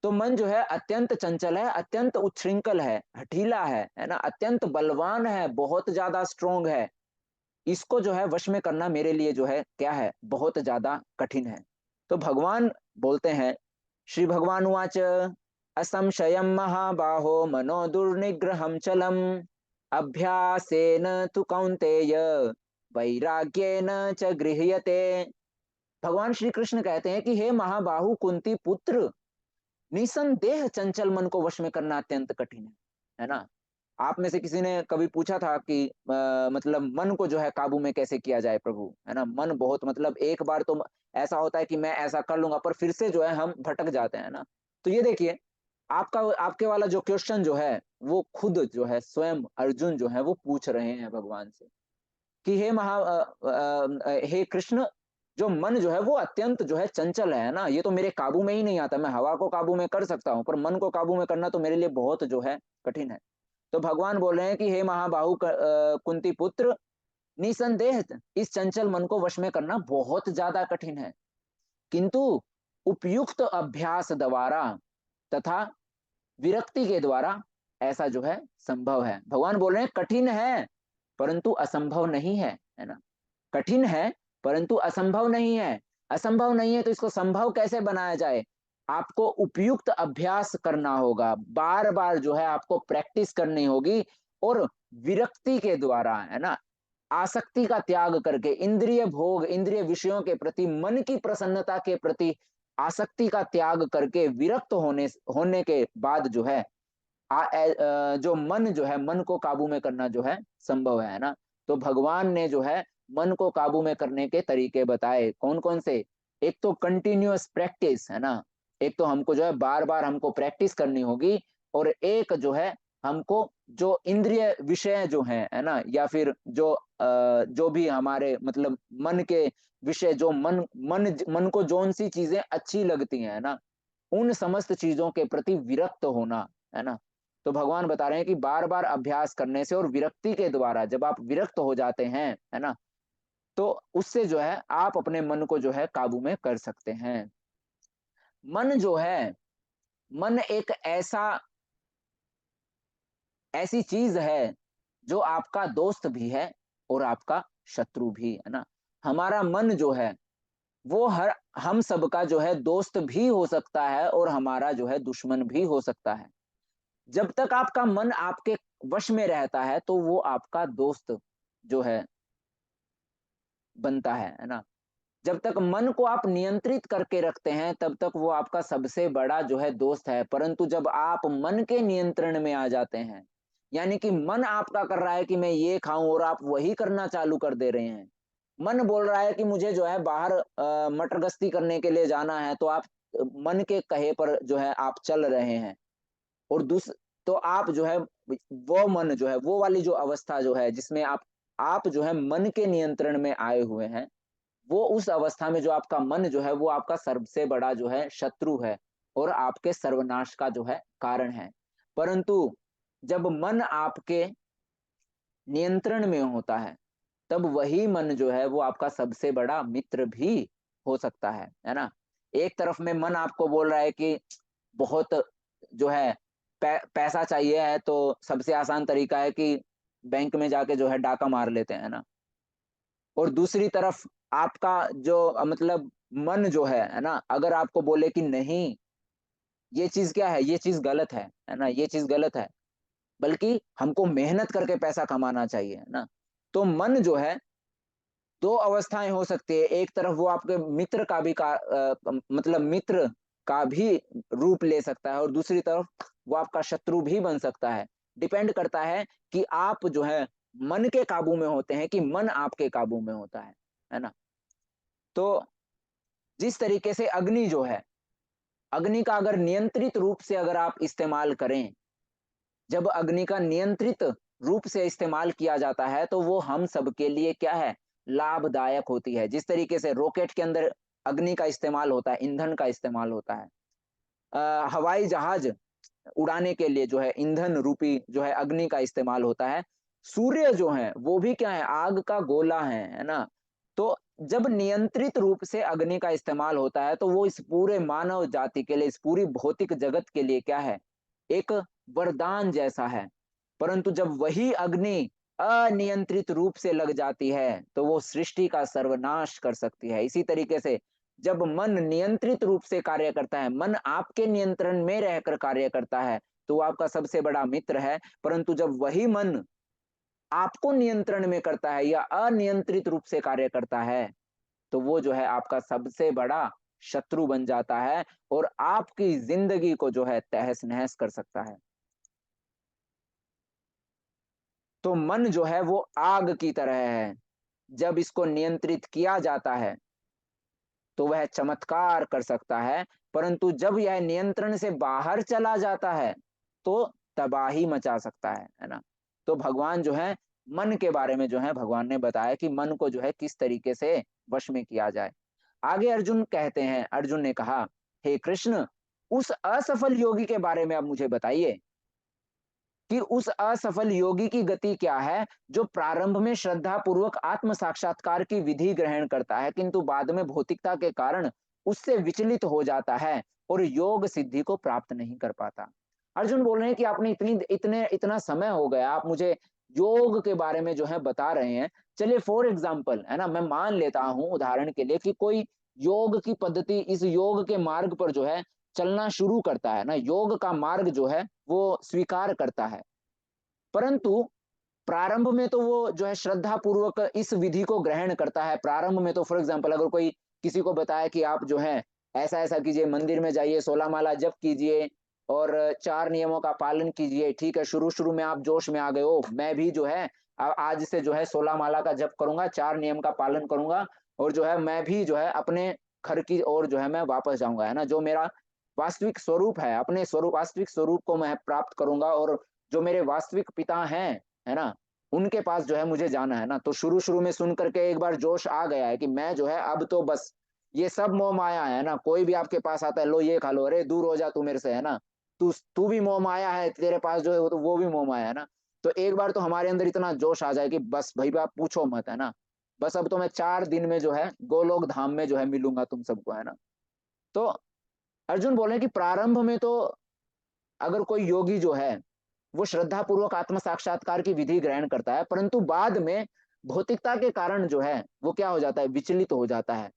तो मन जो है अत्यंत चंचल है, अत्यंत उच्छृंखल है, हठीला है ना, अत्यंत बलवान है, बहुत ज्यादा स्ट्रोंग है। इसको जो है वश में करना मेरे लिए जो है क्या है, बहुत ज्यादा कठिन है। तो भगवान बोलते हैं, श्री भगवान उवाच असंशयं महाबाहो मनो दुर्निग्रहं चलम अभ्यासेन तु कौन्तेय वैराग्येन च गृह्यते। भगवान श्री कृष्ण कहते हैं कि हे महाबाहु कुंती पुत्र, निसंदेह चंचल मन को वश में करना अत्यंत कठिन है ना। आप में से किसी ने कभी पूछा था कि मतलब मन को जो है काबू में कैसे किया जाए प्रभु, है ना। मन बहुत मतलब एक बार तो ऐसा होता है कि मैं ऐसा कर लूंगा, पर फिर से जो है हम भटक जाते हैं ना। तो ये देखिए, आपका आपके वाला जो क्वेश्चन जो है वो खुद जो है स्वयं अर्जुन जो है वो पूछ रहे हैं भगवान से कि हे कृष्ण, जो मन जो है वो अत्यंत जो है चंचल है ना, ये तो मेरे काबू में ही नहीं आता। मैं हवा को काबू में कर सकता हूँ, पर मन को काबू में करना तो मेरे लिए बहुत जो है कठिन है। तो भगवान बोल रहे हैं कि हे महाबाहु कुंती पुत्र, निसंदेह इस चंचल मन को वश में करना बहुत ज्यादा कठिन है, किंतु उपयुक्त अभ्यास द्वारा तथा विरक्ति के द्वारा ऐसा जो है संभव है। भगवान बोल रहे हैं कठिन है परंतु असंभव नहीं है ना। कठिन है परंतु असंभव नहीं है। असंभव नहीं है तो इसको संभव कैसे बनाया जाए? आपको उपयुक्त अभ्यास करना होगा, बार बार जो है आपको प्रैक्टिस करनी होगी, और विरक्ति के द्वारा, है ना, आसक्ति का त्याग करके, इंद्रिय भोग इंद्रिय विषयों के प्रति, मन की प्रसन्नता के प्रति आसक्ति का त्याग करके विरक्त होने के बाद जो है जो मन जो है, मन को काबू में करना जो है संभव है ना। तो भगवान ने जो है मन को काबू में करने के तरीके बताए, कौन कौन से? एक तो कंटिन्यूअस प्रैक्टिस, है ना। एक तो हमको जो है बार बार हमको प्रैक्टिस करनी होगी, और एक जो है हमको जो इंद्रिय विषय जो है ना, या फिर जो भी हमारे मतलब मन के विषय, जो मन को जौन सी चीजें अच्छी लगती हैं ना, उन समस्त चीजों के प्रति विरक्त होना, है ना। तो भगवान बता रहे हैं कि बार बार अभ्यास करने से और विरक्ति के द्वारा जब आप विरक्त हो जाते हैं, है ना, तो उससे जो है आप अपने मन को जो है काबू में कर सकते हैं। मन जो है, मन एक ऐसी चीज है जो आपका दोस्त भी है और आपका शत्रु भी, है ना। हमारा मन जो है वो हम सबका जो है दोस्त भी हो सकता है और हमारा जो है दुश्मन भी हो सकता है। जब तक आपका मन आपके वश में रहता है तो वो आपका दोस्त जो है बनता है ना। जब तक मन को आप नियंत्रित करके रखते हैं तब तक वो आपका सबसे बड़ा जो है दोस्त है। परंतु जब आप मन के नियंत्रण में आ जाते हैं, यानी कि मन आपका कर रहा है कि मैं ये खाऊं और आप वही करना चालू कर दे रहे हैं। मन बोल रहा है कि मुझे जो है बाहर मटर गश्ती करने के लिए जाना है, तो आप मन के कहे पर जो है आप चल रहे हैं। और तो आप जो है वो मन जो है, वो वाली जो अवस्था जो है जिसमें आप जो है मन के नियंत्रण में आए हुए हैं, वो उस अवस्था में जो आपका मन जो है वो आपका सबसे बड़ा जो है शत्रु है और आपके सर्वनाश का जो है कारण है। परंतु जब मन आपके नियंत्रण में होता है तब वही मन जो है वो आपका सबसे बड़ा मित्र भी हो सकता है ना। एक तरफ में मन आपको बोल रहा है कि बहुत जो है पैसा चाहिए है, तो सबसे आसान तरीका है कि बैंक में जाके जो है डाका मार लेते हैं ना। और दूसरी तरफ आपका जो मतलब मन जो है ना, अगर आपको बोले कि नहीं, ये चीज क्या है, ये चीज गलत है ना, ये चीज गलत है, बल्कि हमको मेहनत करके पैसा कमाना चाहिए, है ना। तो मन जो है दो अवस्थाएं हो सकती है। एक तरफ वो आपके मित्र का भी मतलब मित्र का भी रूप ले सकता है, और दूसरी तरफ वो आपका शत्रु भी बन सकता है। डिपेंड करता है कि आप जो है मन के काबू में होते हैं कि मन आपके काबू में होता है ना। तो जिस तरीके से अग्नि जो है, अग्नि का अगर नियंत्रित रूप से अगर आप इस्तेमाल करें, जब अग्नि का नियंत्रित रूप से इस्तेमाल किया जाता है तो वो हम सबके लिए क्या है, लाभदायक होती है। जिस तरीके से रॉकेट के अंदर अग्नि का इस्तेमाल होता है, ईंधन का इस्तेमाल होता है, हवाई जहाज उड़ाने के लिए जो है ईंधन रूपी जो है अग्नि का इस्तेमाल होता है। सूर्य जो है वो भी क्या है, आग का गोला है ना। तो जब नियंत्रित रूप से अग्नि का इस्तेमाल होता है तो वो इस पूरे मानव जाति के लिए, इस पूरी भौतिक जगत के लिए क्या है, एक वरदान जैसा है। परंतु जब वही अग्नि अनियंत्रित रूप से लग जाती है तो वो सृष्टि का सर्वनाश कर सकती है। इसी तरीके से जब मन नियंत्रित रूप से कार्य करता है, मन आपके नियंत्रण में रहकर कार्य करता है, तो वो आपका सबसे बड़ा मित्र है। परंतु जब वही मन आपको नियंत्रण में करता है या अनियंत्रित रूप से कार्य करता है, तो वो जो है आपका सबसे बड़ा शत्रु बन जाता है और आपकी जिंदगी को जो है तहस नहस कर सकता है। तो मन जो है वो आग की तरह है, जब इसको नियंत्रित किया जाता है तो वह चमत्कार कर सकता है, परंतु जब यह नियंत्रण से बाहर चला जाता है तो तबाही मचा सकता है ना। तो भगवान जो है मन के बारे में जो है भगवान ने बताया कि मन को जो है किस तरीके से वश में किया जाए। आगे अर्जुन कहते हैं, अर्जुन ने कहा, हे कृष्ण, उस असफल योगी के बारे में अब मुझे बताइए कि उस असफल योगी की गति क्या है, जो प्रारंभ में श्रद्धा पूर्वक आत्म साक्षात्कार की विधि ग्रहण करता है किंतु बाद में भौतिकता के कारण उससे विचलित हो जाता है और योग सिद्धि को प्राप्त नहीं कर पाता। अर्जुन बोल रहे हैं कि आपने इतना समय हो गया, आप मुझे योग के बारे में जो है बता रहे हैं। चलिए फॉर एग्जाम्पल है ना, मैं मान लेता हूं उदाहरण के लिए कि कोई योग की पद्धति, इस योग के मार्ग पर जो है चलना शुरू करता है ना, योग का मार्ग जो है वो स्वीकार करता है, परंतु प्रारंभ में तो वो जो है श्रद्धा पूर्वक इस विधि को ग्रहण करता है। प्रारंभ में तो फॉर एग्जांपल अगर कोई किसी को बताए कि आप जो है ऐसा ऐसा कीजिए, मंदिर में जाइए, 16 माला जप कीजिए और 4 नियमों का पालन कीजिए, ठीक है, शुरू शुरू में आप जोश में आ गए हो, मैं भी जो है आज से जो है 16 माला का जप करूंगा, 4 नियम का पालन करूंगा और जो है मैं भी जो है अपने घर की ओर जो है मैं वापस जाऊंगा, है ना, जो मेरा वास्तविक स्वरूप है, अपने स्वरूप वास्तविक स्वरूप को मैं प्राप्त करूंगा और जो मेरे वास्तविक पिता हैं, है ना, उनके पास जो है मुझे जाना है ना। तो शुरू शुरू में सुन करके एक बार जोश आ गया है कि मैं जो है अब तो बस ये सब मोह माया है ना, कोई भी आपके पास आता है, लो ये खा लो, अरे दूर हो जा तू मेरे से, है ना, तू तू भी मोह माया है, तेरे पास जो है वो भी मोह माया है ना। तो एक बार तो हमारे अंदर इतना जोश आ जाए कि बस भाई आप पूछो मत, है ना, बस अब तो मैं 4 दिन में जो है गोलोक धाम में जो है मिलूंगा तुम सबको, है ना। तो अर्जुन बोले कि प्रारंभ में तो अगर कोई योगी जो है वो श्रद्धा पूर्वक आत्म साक्षात्कार की विधि ग्रहण करता है, परंतु बाद में भौतिकता के कारण जो है वो क्या हो जाता है, विचलित हो जाता है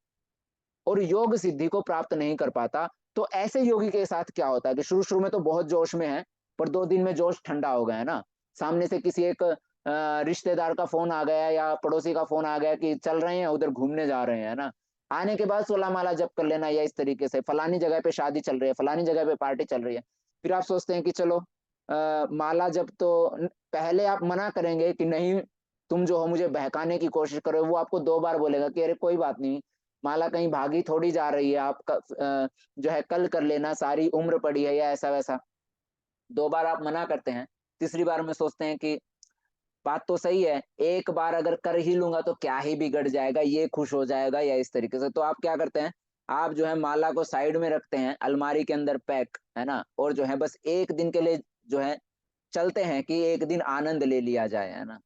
और योग सिद्धि को प्राप्त नहीं कर पाता। तो ऐसे योगी के साथ क्या होता है कि शुरू शुरू में तो बहुत जोश में है, पर 2 दिन में जोश ठंडा हो गया, है ना, सामने से किसी एक रिश्तेदार का फोन आ गया या पड़ोसी का फोन आ गया कि चल रहे हैं उधर घूमने जा रहे हैं, है ना, आने के बाद 16 माला जप कर लेना, या इस तरीके से फलानी जगह पे शादी चल रही है, फलानी जगह पे पार्टी चल रही है, फिर आप सोचते हैं कि चलो माला जब तो पहले आप मना करेंगे कि नहीं, तुम जो हो मुझे बहकाने की कोशिश करो, वो आपको 2 बार बोलेगा कि अरे कोई बात नहीं, माला कहीं भागी थोड़ी जा रही है, आप जो है कल कर लेना, सारी उम्र पड़ी है, या ऐसा वैसा। 2 बार आप मना करते हैं, तीसरी बार में सोचते हैं कि बात तो सही है, एक बार अगर कर ही लूंगा तो क्या ही बिगड़ जाएगा, ये खुश हो जाएगा, या इस तरीके से। तो आप क्या करते हैं, आप जो है माला को साइड में रखते हैं, अलमारी के अंदर पैक, है ना, और जो है बस एक दिन के लिए जो है चलते हैं कि एक दिन आनंद ले लिया जाए, है ना।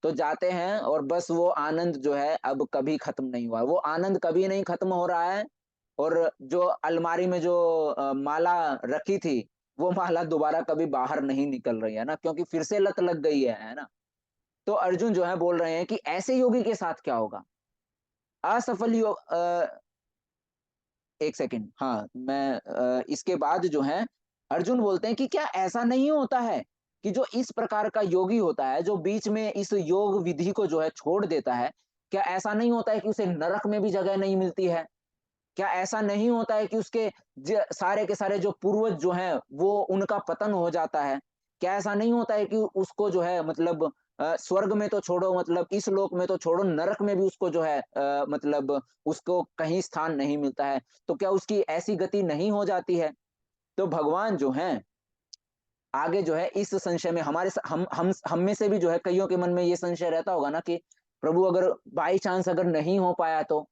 तो जाते हैं और बस वो आनंद जो है अब कभी खत्म नहीं हुआ, वो आनंद कभी नहीं खत्म हो रहा है। और जो अलमारी में जो माला रखी थी, वो माला दोबारा कभी बाहर नहीं निकल रही है ना, क्योंकि फिर से लत लग गई है ना। तो अर्जुन जो है बोल रहे हैं कि ऐसे योगी के साथ क्या होगा, असफल योग, एक सेकंड, हाँ मैं इसके बाद जो है अर्जुन बोलते हैं कि क्या ऐसा नहीं होता है कि जो इस प्रकार का योगी होता है, जो बीच में इस योग विधि को जो है छोड़ देता है, क्या ऐसा नहीं होता है कि उसे नरक में भी जगह नहीं मिलती है? क्या ऐसा नहीं होता है कि उसके सारे के सारे जो पूर्वज जो हैं वो उनका पतन हो जाता है? क्या ऐसा नहीं होता है कि उसको जो है मतलब स्वर्ग में तो छोड़ो, मतलब इस लोक में तो छोड़ो, नरक में भी उसको जो है मतलब उसको कहीं स्थान नहीं मिलता है? तो क्या उसकी ऐसी गति नहीं हो जाती है? तो भगवान जो हैं आगे जो है इस संशय में हमारे हम में से भी जो है कईयों के मन में ये संशय रहता होगा ना कि प्रभु अगर बाई चांस अगर नहीं हो पाया तो,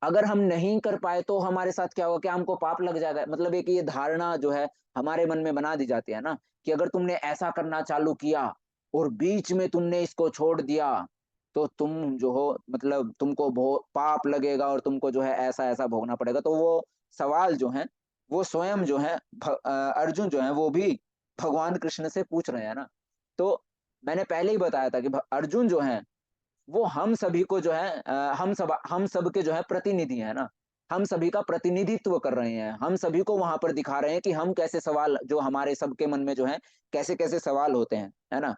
अगर हम नहीं कर पाए तो हमारे साथ क्या होगा, क्या हमको पाप लग जाएगा? मतलब एक ये धारणा जो है हमारे मन में बना दी जाती है ना, कि अगर तुमने ऐसा करना चालू किया और बीच में तुमने इसको छोड़ दिया तो तुम जो हो मतलब तुमको पाप लगेगा और तुमको जो है ऐसा ऐसा भोगना पड़ेगा। तो वो सवाल जो है वो स्वयं जो है अर्जुन जो है वो भी भगवान कृष्ण से पूछ रहे हैं ना। तो मैंने पहले ही बताया था कि अर्जुन जो है वो हम सभी को जो है हम सब के जो है प्रतिनिधि है ना, हम सभी का प्रतिनिधित्व कर रहे हैं, हम सभी को वहां पर दिखा रहे हैं कि हम कैसे सवाल जो हमारे सबके मन में जो है कैसे कैसे सवाल होते हैं, है ना।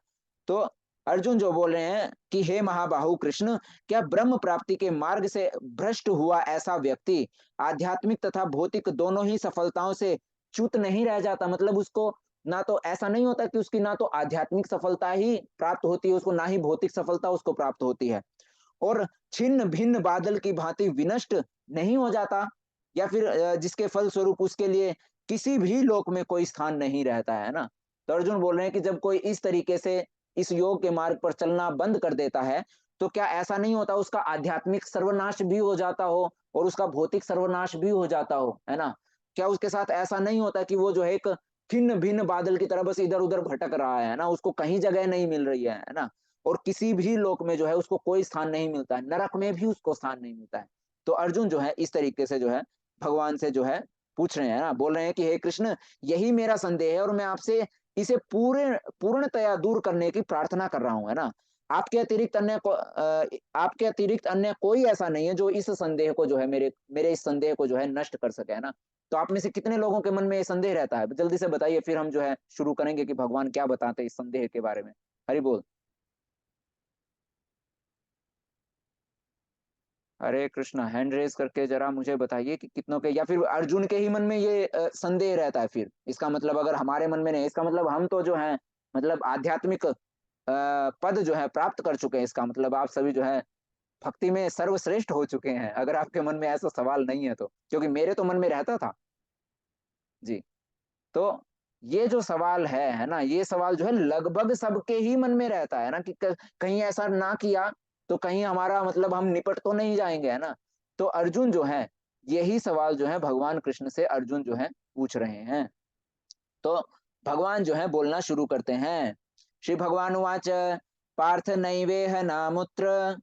तो अर्जुन जो बोल रहे हैं कि हे महाबाहु कृष्ण, क्या ब्रह्म प्राप्ति के मार्ग से भ्रष्ट हुआ ऐसा व्यक्ति आध्यात्मिक तथा भौतिक दोनों ही सफलताओं से च्युत नहीं रह जाता? मतलब उसको ना तो ऐसा नहीं होता कि उसकी ना तो आध्यात्मिक सफलता ही प्राप्त होती है उसको, ना ही भौतिक सफलता उसको प्राप्त होती है, और छिन्न भिन्न बादल की भांति विनष्ट नहीं हो जाता, या फिर जिसके फल स्वरूप उसके लिए किसी भी लोक में कोई स्थान नहीं रहता है ना। तो अर्जुन बोल रहे हैं कि जब कोई इस तरीके से इस योग के मार्ग पर चलना बंद कर देता है तो क्या ऐसा नहीं होता उसका आध्यात्मिक सर्वनाश भी हो जाता हो और उसका भौतिक सर्वनाश भी हो जाता हो, है ना? क्या उसके साथ ऐसा नहीं होता कि वो जो है एक छिन्न भिन्न बादल की तरह बस इधर उधर भटक रहा है ना, उसको कहीं जगह नहीं मिल रही है ना, और किसी भी लोक में जो है उसको कोई स्थान नहीं मिलता है, नरक में भी उसको स्थान नहीं मिलता है। तो अर्जुन जो है इस तरीके से जो है भगवान से जो है पूछ रहे हैं ना, बोल रहे हैं कि हे कृष्ण, यही मेरा संदेह है और मैं आपसे इसे पूर्णतया दूर करने की प्रार्थना कर रहा हूं, है ना। आपके अतिरिक्त अन्य कोई ऐसा नहीं है जो इस संदेह को जो है मेरे मेरे इस संदेह को जो है नष्ट कर सके, है ना। तो आप में से कितने लोगों के मन में ये संदेह रहता है? जल्दी से बताइए, फिर हम जो है शुरू करेंगे कि भगवान क्या बताते हैं इस संदेह के बारे में। हरि बोल। हरे कृष्णा, हैंड रेज करके जरा मुझे बताइए कि कितनों के, या फिर अर्जुन के ही मन में ये संदेह रहता है? फिर इसका मतलब अगर हमारे मन में नहीं, इसका मतलब हम तो जो है मतलब आध्यात्मिक पद जो है प्राप्त कर चुके हैं, इसका मतलब आप सभी जो है भक्ति में सर्वश्रेष्ठ हो चुके हैं, अगर आपके मन में ऐसा सवाल नहीं है तो, क्योंकि मेरे तो मन में रहता था जी। तो ये जो सवाल है ना, ये सवाल जो है लगभग सबके ही मन में रहता है ना, कि कहीं ऐसा ना किया तो कहीं हमारा मतलब हम निपट तो नहीं जाएंगे, है ना। तो अर्जुन जो है यही सवाल जो है भगवान कृष्ण से अर्जुन जो है पूछ रहे हैं। तो भगवान जो है बोलना शुरू करते हैं। श्री भगवान वाच, पार्थ नैवेह नामुत्र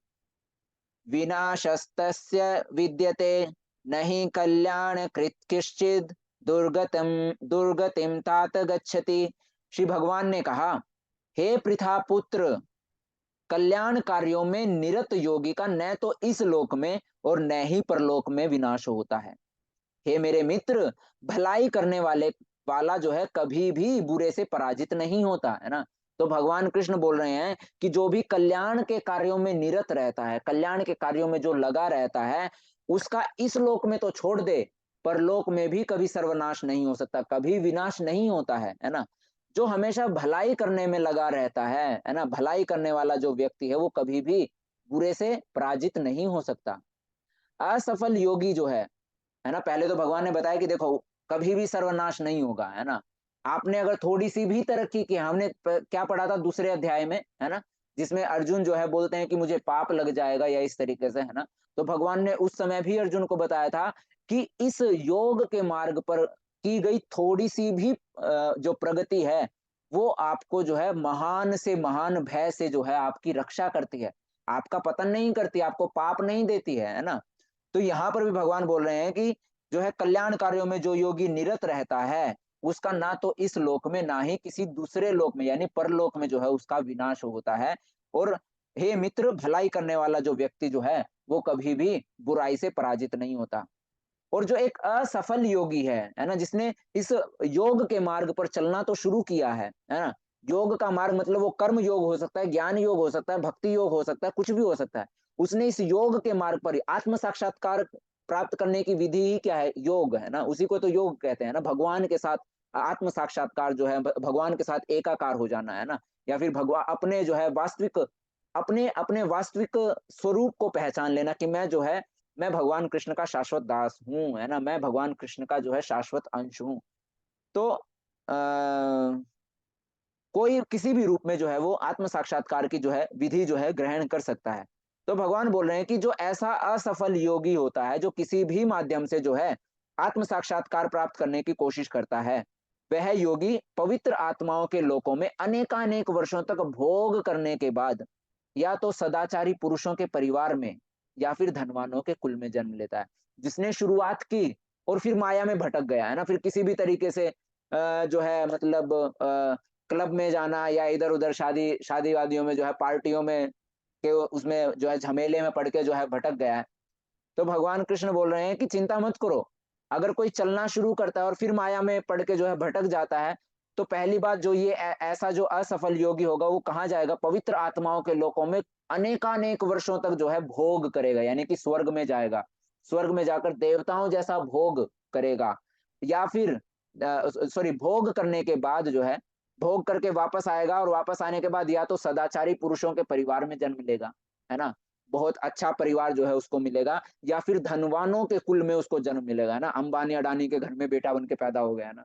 विनाशस्तस्य विद्यते, नहि कल्याण कृत किश्चिद दुर्गतिम दुर्गतिम तात गच्छति। श्री भगवान ने कहा, हे पृथा पुत्र, कल्याण कार्यों में निरत योगी का न तो इस लोक में और न ही परलोक में विनाश होता है। हे मेरे मित्र, भलाई करने वाला जो है कभी भी बुरे से पराजित नहीं होता, है ना। तो भगवान कृष्ण बोल रहे हैं कि जो भी कल्याण के कार्यों में निरत रहता है, कल्याण के कार्यों में जो लगा रहता है, उसका इस लोक में तो छोड़ दे, परलोक में भी कभी सर्वनाश नहीं हो सकता, कभी विनाश नहीं होता है ना। जो हमेशा भलाई करने में लगा रहता है ना, भलाई करने वाला जो व्यक्ति है वो कभी भी बुरे से पराजित नहीं हो सकता। असफल योगी जो है ना, पहले तो भगवान ने बताया कि देखो कभी भी सर्वनाश नहीं होगा, है ना। आपने अगर थोड़ी सी भी तरक्की की, हमने क्या पढ़ा था दूसरे अध्याय में, है ना, जिसमें अर्जुन जो है बोलते हैं कि मुझे पाप लग जाएगा या इस तरीके से, है ना। तो भगवान ने उस समय भी अर्जुन को बताया था कि इस योग के मार्ग पर की गई थोड़ी सी भी जो प्रगति है वो आपको जो है महान से महान भय से जो है आपकी रक्षा करती है, आपका पतन नहीं करती, आपको पाप नहीं देती है ना। तो यहाँ पर भी भगवान बोल रहे हैं कि जो है कल्याण कार्यों में जो योगी निरत रहता है उसका ना तो इस लोक में ना ही किसी दूसरे लोक में यानी परलोक में जो है उसका विनाश होता है। और हे मित्र, भलाई करने वाला जो व्यक्ति जो है वो कभी भी बुराई से पराजित नहीं होता। और जो एक असफल योगी है ना, जिसने इस योग के मार्ग पर चलना तो शुरू किया है ना। योग का मार्ग मतलब वो कर्म योग हो सकता है, ज्ञान योग हो सकता है, भक्ति योग हो सकता है, कुछ भी हो सकता है। उसने इस योग के मार्ग पर आत्म साक्षात्कार प्राप्त करने की विधि ही क्या है? योग, है ना। उसी को तो योग कहते हैं ना, भगवान के साथ आत्म साक्षात्कार जो है, भगवान के साथ एकाकार हो जाना, है ना। या फिर भगवान अपने जो है वास्तविक अपने अपने वास्तविक स्वरूप को पहचान लेना कि मैं भगवान कृष्ण का शाश्वत दास हूँ, है ना, मैं भगवान कृष्ण का जो है शाश्वत अंश हूँ। तो कोई किसी भी रूप में जो है वो आत्म साक्षात्कार की जो है विधि जो है ग्रहण कर सकता है। तो भगवान बोल रहे हैं कि जो ऐसा असफल योगी होता है, जो किसी भी माध्यम से जो है आत्म साक्षात्कार प्राप्त करने की कोशिश करता है, वह योगी पवित्र आत्माओं के लोकों में अनेकानेक वर्षों तक भोग करने के बाद या तो सदाचारी पुरुषों के परिवार में या फिर धनवानों के कुल में जन्म लेता है। जिसने शुरुआत की और फिर माया में भटक गया है ना, फिर किसी भी तरीके से जो है मतलब क्लब में जाना या इधर उधर शादी वादियों में जो है पार्टियों में के उसमें जो है झमेले में पड़ के जो है भटक गया है। तो भगवान कृष्ण बोल रहे हैं कि चिंता मत करो, अगर कोई चलना शुरू करता है और फिर माया में पड़ के जो है भटक जाता है, तो पहली बात जो ये ऐसा जो असफल योगी होगा वो कहाँ जाएगा, पवित्र आत्माओं के लोकों में अनेकानेक वर्षों तक जो है भोग करेगा, यानी कि स्वर्ग में जाएगा, स्वर्ग में जाकर देवताओं जैसा भोग करेगा, या फिर सॉरी भोग करने के बाद जो है भोग करके वापस आएगा और वापस आने के बाद या तो सदाचारी पुरुषों के परिवार में जन्म लेगा, है ना, बहुत अच्छा परिवार जो है उसको मिलेगा, या फिर धनवानों के कुल में उसको जन्म मिलेगा ना, अंबानी अडानी के घर में बेटा बन के पैदा हो गया ना।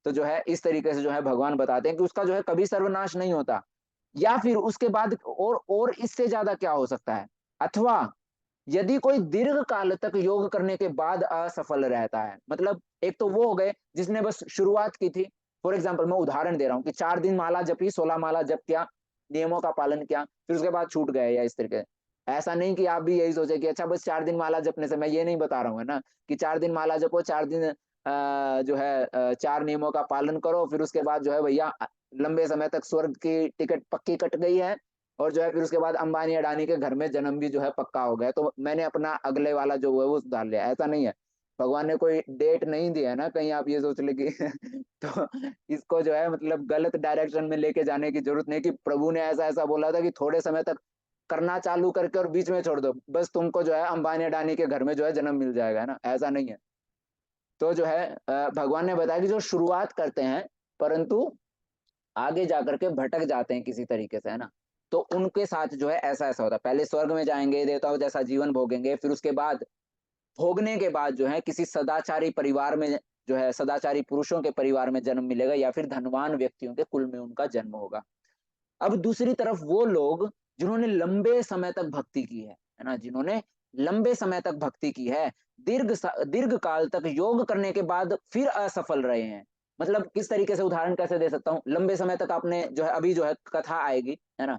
तो जो है इस तरीके से जो है भगवान बताते हैं कि उसका जो है कभी सर्वनाश नहीं होता, या फिर उसके बाद और इससे ज्यादा क्या हो सकता है, अथवा यदि कोई दीर्घ काल तक योग करने के बाद असफल रहता है, मतलब एक तो वो हो गए जिसने बस शुरुआत की थी, फॉर एग्जाम्पल मैं उदाहरण दे रहा हूँ कि 4 दिन माला जपी, 16 माला जप किया, नियमों का पालन किया, फिर उसके बाद छूट गए या इस तरीके। ऐसा नहीं कि आप भी यही सोचे कि अच्छा बस 4 दिन माला जपने से, मैं ये नहीं बता रहा हूँ है ना, कि 4 दिन माला जपो, 4 दिन जो है 4 नियमों का पालन करो, फिर उसके बाद जो है भैया लंबे समय तक स्वर्ग की टिकट पक्की कट गई है, और जो है फिर उसके बाद अंबानी अडानी के घर में जन्म भी जो है पक्का हो गया, तो मैंने अपना अगले वाला जो है वो सुधार लिया, ऐसा नहीं है। भगवान ने कोई डेट नहीं दिया है ना, कहीं आप ये सोच ले कि तो इसको जो है मतलब गलत डायरेक्शन में लेके जाने की जरूरत नहीं कि प्रभु ने ऐसा ऐसा बोला था कि थोड़े समय तक करना चालू करके और बीच में छोड़ दो, बस तुमको जो है अंबानी अडानी के घर में जो है जन्म मिल जाएगा, है ना, ऐसा नहीं है। तो जो है भगवान ने बताया कि जो शुरुआत करते हैं परंतु आगे जाकर के भटक जाते हैं किसी तरीके से, है ना, तो उनके साथ जो है ऐसा ऐसा होता है, पहले स्वर्ग में जाएंगे, देवताओं जैसा जीवन भोगेंगे, फिर उसके बाद भोगने के बाद जो है किसी सदाचारी परिवार में जो है सदाचारी पुरुषों के परिवार में जन्म मिलेगा, या फिर धनवान व्यक्तियों के कुल में उनका जन्म होगा। अब दूसरी तरफ वो लोग जिन्होंने लंबे समय तक भक्ति की है ना, जिन्होंने लंबे समय तक भक्ति की है, दीर्घ काल तक योग करने के बाद फिर असफल रहे हैं, मतलब किस तरीके से उदाहरण कैसे दे सकता हूँ, लंबे समय तक आपने जो है अभी जो है कथा आएगी, है ना,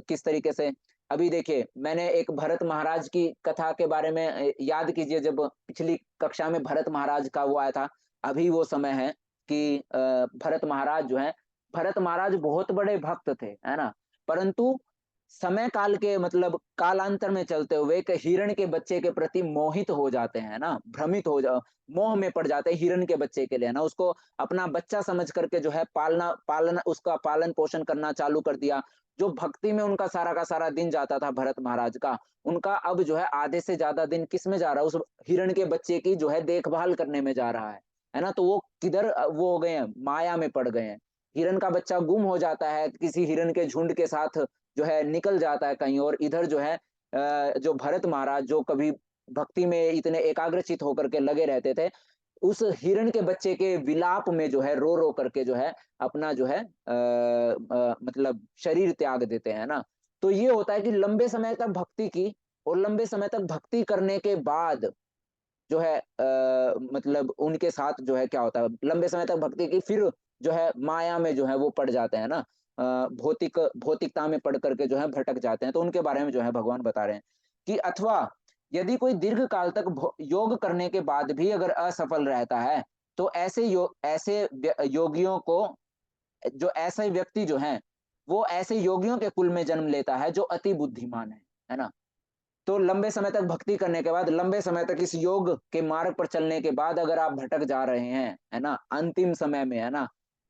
किस तरीके से, अभी देखिए मैंने एक भरत महाराज की कथा के बारे में याद कीजिए, जब पिछली कक्षा में भरत महाराज का वो आया था, अभी वो समय है कि भरत महाराज जो है, भरत महाराज बहुत बड़े भक्त थे, है ना, परंतु समय काल के मतलब कालांतर में चलते हुए एक हिरण के बच्चे के प्रति मोहित हो जाते हैं ना, भ्रमित हो जा मोह में पड़ जाते हैं हिरण के बच्चे के लिए ना, उसको अपना बच्चा समझ करके जो है पालना उसका पालन पोषण करना चालू कर दिया। जो भक्ति में उनका सारा का सारा दिन जाता था भरत महाराज का, उनका अब जो है आधे से ज्यादा दिन किस में जा रहा है, उस हिरण के बच्चे की जो है देखभाल करने में जा रहा है ना, तो वो किधर वो हो गए हैं, माया में पड़ गए हैं। हिरण का बच्चा गुम हो जाता है, किसी हिरण के झुंड के साथ जो है निकल जाता है कहीं और, इधर जो है जो भरत महाराज जो कभी भक्ति में इतने एकाग्रचित होकर के लगे रहते थे, उस हिरण के बच्चे के विलाप में जो है रो रो करके जो है अपना जो है मतलब शरीर त्याग देते हैं ना। तो ये होता है कि लंबे समय तक भक्ति की, और लंबे समय तक भक्ति करने के बाद जो है मतलब उनके साथ जो है क्या होता है, लंबे समय तक भक्ति की फिर जो है माया में जो है वो पड़ जाते हैं ना, भौतिकता में पढ़ करके जो है भटक जाते हैं, तो उनके बारे में जो है भगवान बता रहे हैं कि अथवा यदि कोई दीर्घ काल तक योग करने के बाद भी अगर असफल रहता है, तो ऐसे योगियों को, जो ऐसे व्यक्ति जो हैं वो ऐसे योगियों के कुल में जन्म लेता है जो अति बुद्धिमान है ना। तो लंबे समय तक भक्ति करने के बाद, लंबे समय तक इस योग के मार्ग पर चलने के बाद अगर आप भटक जा रहे हैं, है ना, अंतिम समय में, है ना,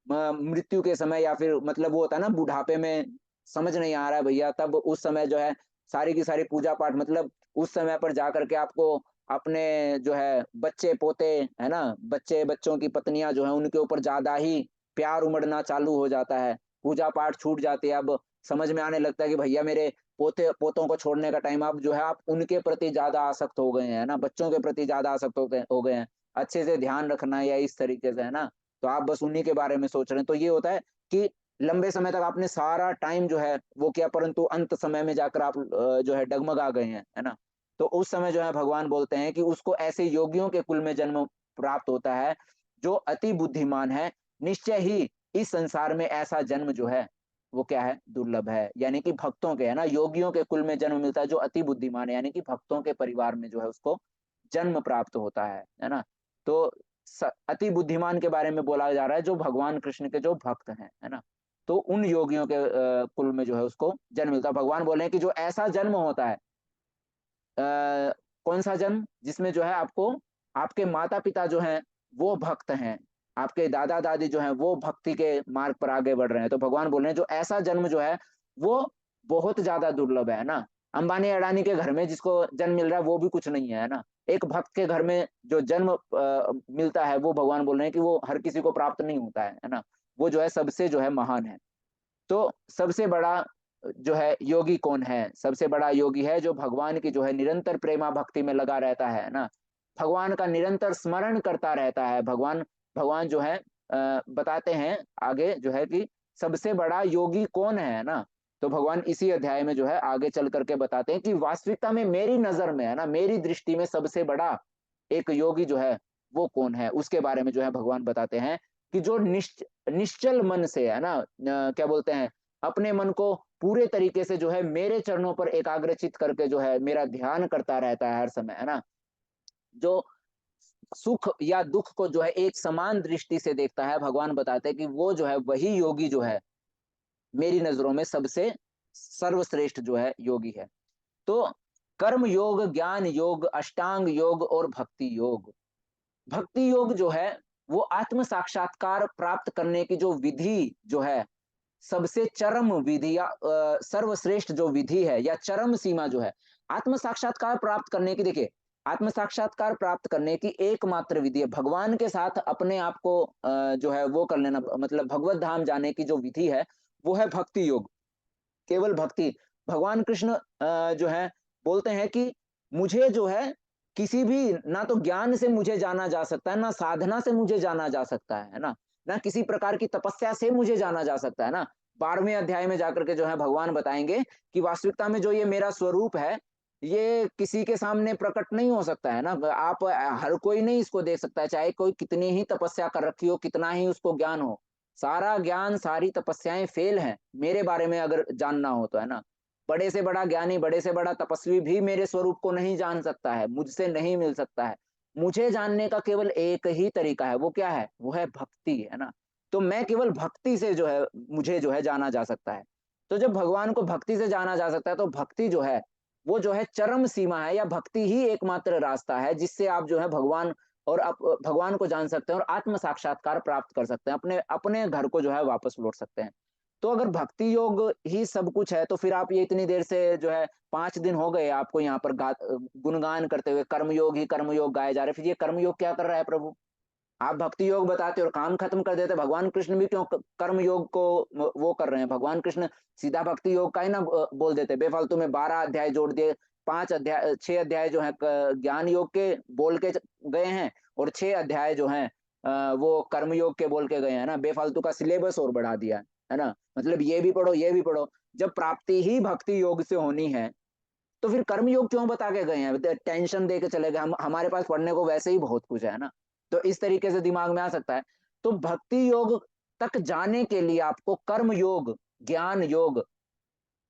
मृत्यु के समय, या फिर मतलब वो होता है ना बुढ़ापे में समझ नहीं आ रहा है भैया, तब उस समय जो है सारी की सारी पूजा पाठ, मतलब उस समय पर जाकर के आपको अपने जो है बच्चे पोते, है ना, बच्चे बच्चों की पत्नियां जो है उनके ऊपर ज्यादा ही प्यार उमड़ना चालू हो जाता है, पूजा पाठ छूट जाती है, अब समझ में आने लगता है कि भैया मेरे पोते पोतों को छोड़ने का टाइम, आप जो है आप उनके प्रति ज्यादा आसक्त हो गए हैं ना, बच्चों के प्रति ज्यादा आसक्त हो गए हैं, अच्छे से ध्यान रखना या इस तरीके से, है ना, तो आप बस उन्हीं के बारे में सोच रहे हैं। तो ये होता है कि लंबे समय तक आपने सारा टाइम जो है वो किया, परंतु अंत समय में जाकर आप जो है डगमगा गए हैं, है ना। तो उस समय जो है भगवान बोलते हैं कि उसको ऐसे योगियों के कुल में जन्म प्राप्त होता है जो अति बुद्धिमान है। निश्चय ही इस संसार में ऐसा जन्म जो है वो क्या है, दुर्लभ है। यानी कि भक्तों के, है ना, योगियों के कुल में जन्म मिलता है जो अति बुद्धिमान है, यानी कि भक्तों के परिवार में जो है उसको जन्म प्राप्त होता है ना। तो अति बुद्धिमान के बारे में बोला जा रहा है जो भगवान कृष्ण के जो भक्त हैं, है ना। तो उन योगियों के कुल में जो है उसको जन्म मिलता है। भगवान बोले हैं कि जो ऐसा जन्म होता है, कौन सा जन्म, जिसमें जो है आपको आपके माता पिता जो हैं वो भक्त हैं, आपके दादा दादी जो हैं वो भक्ति के मार्ग पर आगे बढ़ रहे हैं। तो भगवान बोल रहे हैं जो ऐसा जन्म जो है वो बहुत ज्यादा दुर्लभ है ना। अंबानी अडानी के घर में जिसको जन्म मिल रहा है वो भी कुछ नहीं है ना। एक भक्त के घर में जो जन्म मिलता है वो भगवान बोल रहे हैं कि वो हर किसी को प्राप्त नहीं होता है ना। वो जो है सबसे जो है महान है। तो सबसे बड़ा जो है योगी कौन है? सबसे बड़ा योगी है जो भगवान की जो है निरंतर प्रेमा भक्ति में लगा रहता है ना। भगवान का निरंतर स्मरण करता रहता है। भगवान भगवान जो है बताते हैं आगे जो है कि सबसे बड़ा योगी कौन है ना। तो भगवान इसी अध्याय में जो है आगे चल करके बताते हैं कि वास्तविकता में मेरी नजर में, है ना, मेरी दृष्टि में सबसे बड़ा एक योगी जो है वो कौन है, उसके बारे में जो है भगवान बताते हैं कि जो निश्चल मन से, है ना, क्या बोलते हैं, अपने मन को पूरे तरीके से जो है मेरे चरणों पर एकाग्रचित करके जो है मेरा ध्यान करता रहता है हर समय, है ना। जो सुख या दुख को जो है एक समान दृष्टि से देखता है, भगवान बताते हैं कि वो जो है वही योगी जो है मेरी नजरों में सबसे सर्वश्रेष्ठ जो है योगी है। तो कर्म योग, ज्ञान योग, अष्टांग योग और भक्ति योग। भक्ति योग जो है वो आत्म साक्षात्कार प्राप्त करने की जो विधि जो है, सबसे चरम विधि या सर्वश्रेष्ठ जो विधि है या चरम सीमा जो है आत्म साक्षात्कार प्राप्त करने की, देखिए, आत्म साक्षात्कार प्राप्त करने की एकमात्र विधि है भगवान के साथ अपने आप को जो है वो कर लेना, मतलब भगवत धाम जाने की जो विधि है वो है भक्ति योग। केवल भक्ति। भगवान कृष्ण जो है बोलते हैं कि मुझे जो है किसी भी, ना तो ज्ञान से मुझे जाना जा सकता है, ना साधना से मुझे जाना जा सकता है ना, ना किसी प्रकार की तपस्या से मुझे जाना जा सकता है ना। 12वें अध्याय में जाकर के जो है भगवान बताएंगे कि वास्तविकता में जो ये मेरा स्वरूप है ये किसी के सामने प्रकट नहीं हो सकता है ना। आप हर कोई नहीं इसको देख सकता है, चाहे कोई कितनी ही तपस्या कर रखी हो, कितना ही उसको ज्ञान हो। सारा ज्ञान, सारी तपस्याएं फेल हैं मेरे बारे में अगर जानना हो तो, है ना। बड़े से बड़ा ज्ञानी, बड़े से बड़ा तपस्वी भी मेरे स्वरूप को नहीं जान सकता है, मुझसे नहीं मिल सकता है। मुझे जानने का केवल एक ही तरीका है, वो क्या है? वो है भक्ति, है ना। तो मैं केवल भक्ति से जो है मुझे जो है जाना जा सकता है। तो जब भगवान को भक्ति से जाना जा सकता है तो भक्ति जो है वो जो है चरम सीमा है, या भक्ति ही एकमात्र रास्ता है जिससे आप जो है भगवान और आप भगवान को जान सकते हैं और आत्म साक्षात्कार प्राप्त कर सकते हैं, अपने अपने घर को जो है वापस लौट सकते हैं। तो अगर भक्ति योग ही सब कुछ है तो फिर आप ये इतनी देर से जो है 5 दिन हो गए आपको यहाँ पर गुणगान करते हुए कर्मयोग ही कर्मयोग गाए जा रहे, फिर ये कर्मयोग क्या कर रहा है प्रभु? आप भक्ति योग बताते और काम खत्म कर देते। भगवान कृष्ण भी क्यों कर्म योग को वो कर रहे हैं? भगवान कृष्ण सीधा भक्ति योग का ही ना बोल देते, बेफालतू में 12 अध्याय जोड़ दिए। 6 अध्याय जो है ज्ञान योग के बोल के गए हैं और 6 अध्याय जो है वो कर्म योग के बोल के गए हैं ना। बेफालतू का सिलेबस और बढ़ा दिया है ना। मतलब ये भी पढ़ो ये भी पढ़ो। जब प्राप्ति ही भक्ति योग से होनी है तो फिर कर्म योग क्यों बता के गए हैं? टेंशन दे के चले गए, हम हमारे पास पढ़ने को वैसे ही बहुत कुछ है ना। तो इस तरीके से दिमाग में आ सकता है। तो भक्ति योग तक जाने के लिए आपको कर्म योग, ज्ञान योग,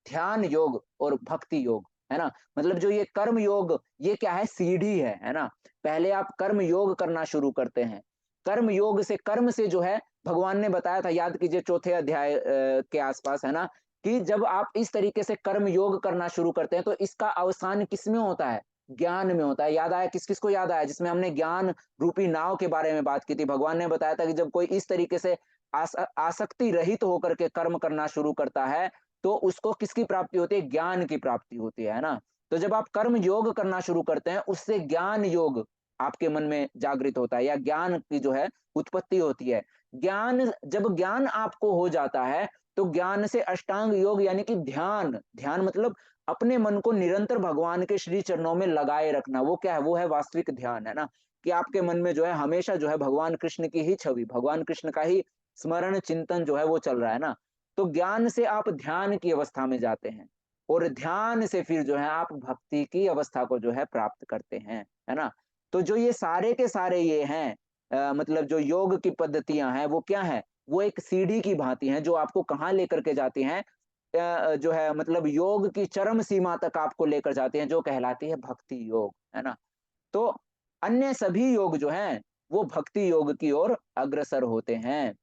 ध्यान योग और भक्ति योग, है ना। मतलब जो ये कर्म योग, ये क्या है? सीढ़ी है ना। पहले आप कर्म योग करना शुरू करते हैं। कर्म योग से, कर्म से जो है भगवान ने बताया था, याद कीजिए 4थे अध्याय के आसपास, है ना, कि जब आप इस तरीके से कर्म योग करना शुरू करते हैं तो इसका अवसान किसमें होता है? ज्ञान में होता है। याद आया? किस किस को याद आया? जिसमें हमने ज्ञान रूपी नाव के बारे में बात की थी, भगवान ने बताया था कि जब कोई इस तरीके से आसक्ति रहित होकर के कर्म करना शुरू करता है तो उसको किसकी प्राप्ति होती है? ज्ञान की प्राप्ति होती है ना। तो जब आप कर्म योग करना शुरू करते हैं उससे ज्ञान योग आपके मन में जागृत होता है या ज्ञान की जो है उत्पत्ति होती है। ज्ञान, जब ज्ञान आपको हो जाता है तो ज्ञान से अष्टांग योग यानी कि ध्यान, ध्यान मतलब अपने मन को निरंतर भगवान के श्री चरणों में लगाए रखना। वो क्या है? वो है वास्तविक ध्यान, है ना। कि आपके मन में जो है हमेशा जो है भगवान कृष्ण की ही छवि, भगवान कृष्ण का ही स्मरण चिंतन जो है वो चल रहा है ना। तो ज्ञान से आप ध्यान की अवस्था में जाते हैं, और ध्यान से फिर जो है आप भक्ति की अवस्था को जो है प्राप्त करते हैं, है ना। तो जो ये सारे के सारे ये हैं, मतलब जो योग की पद्धतियां हैं वो क्या है, वो एक सीढ़ी की भांति हैं जो आपको कहाँ लेकर के जाती हैं, जो है मतलब योग की चरम सीमा तक आपको लेकर जाते हैं, जो कहलाती है भक्ति योग, है ना। तो अन्य सभी योग जो हैं वो भक्ति योग की ओर अग्रसर होते हैं।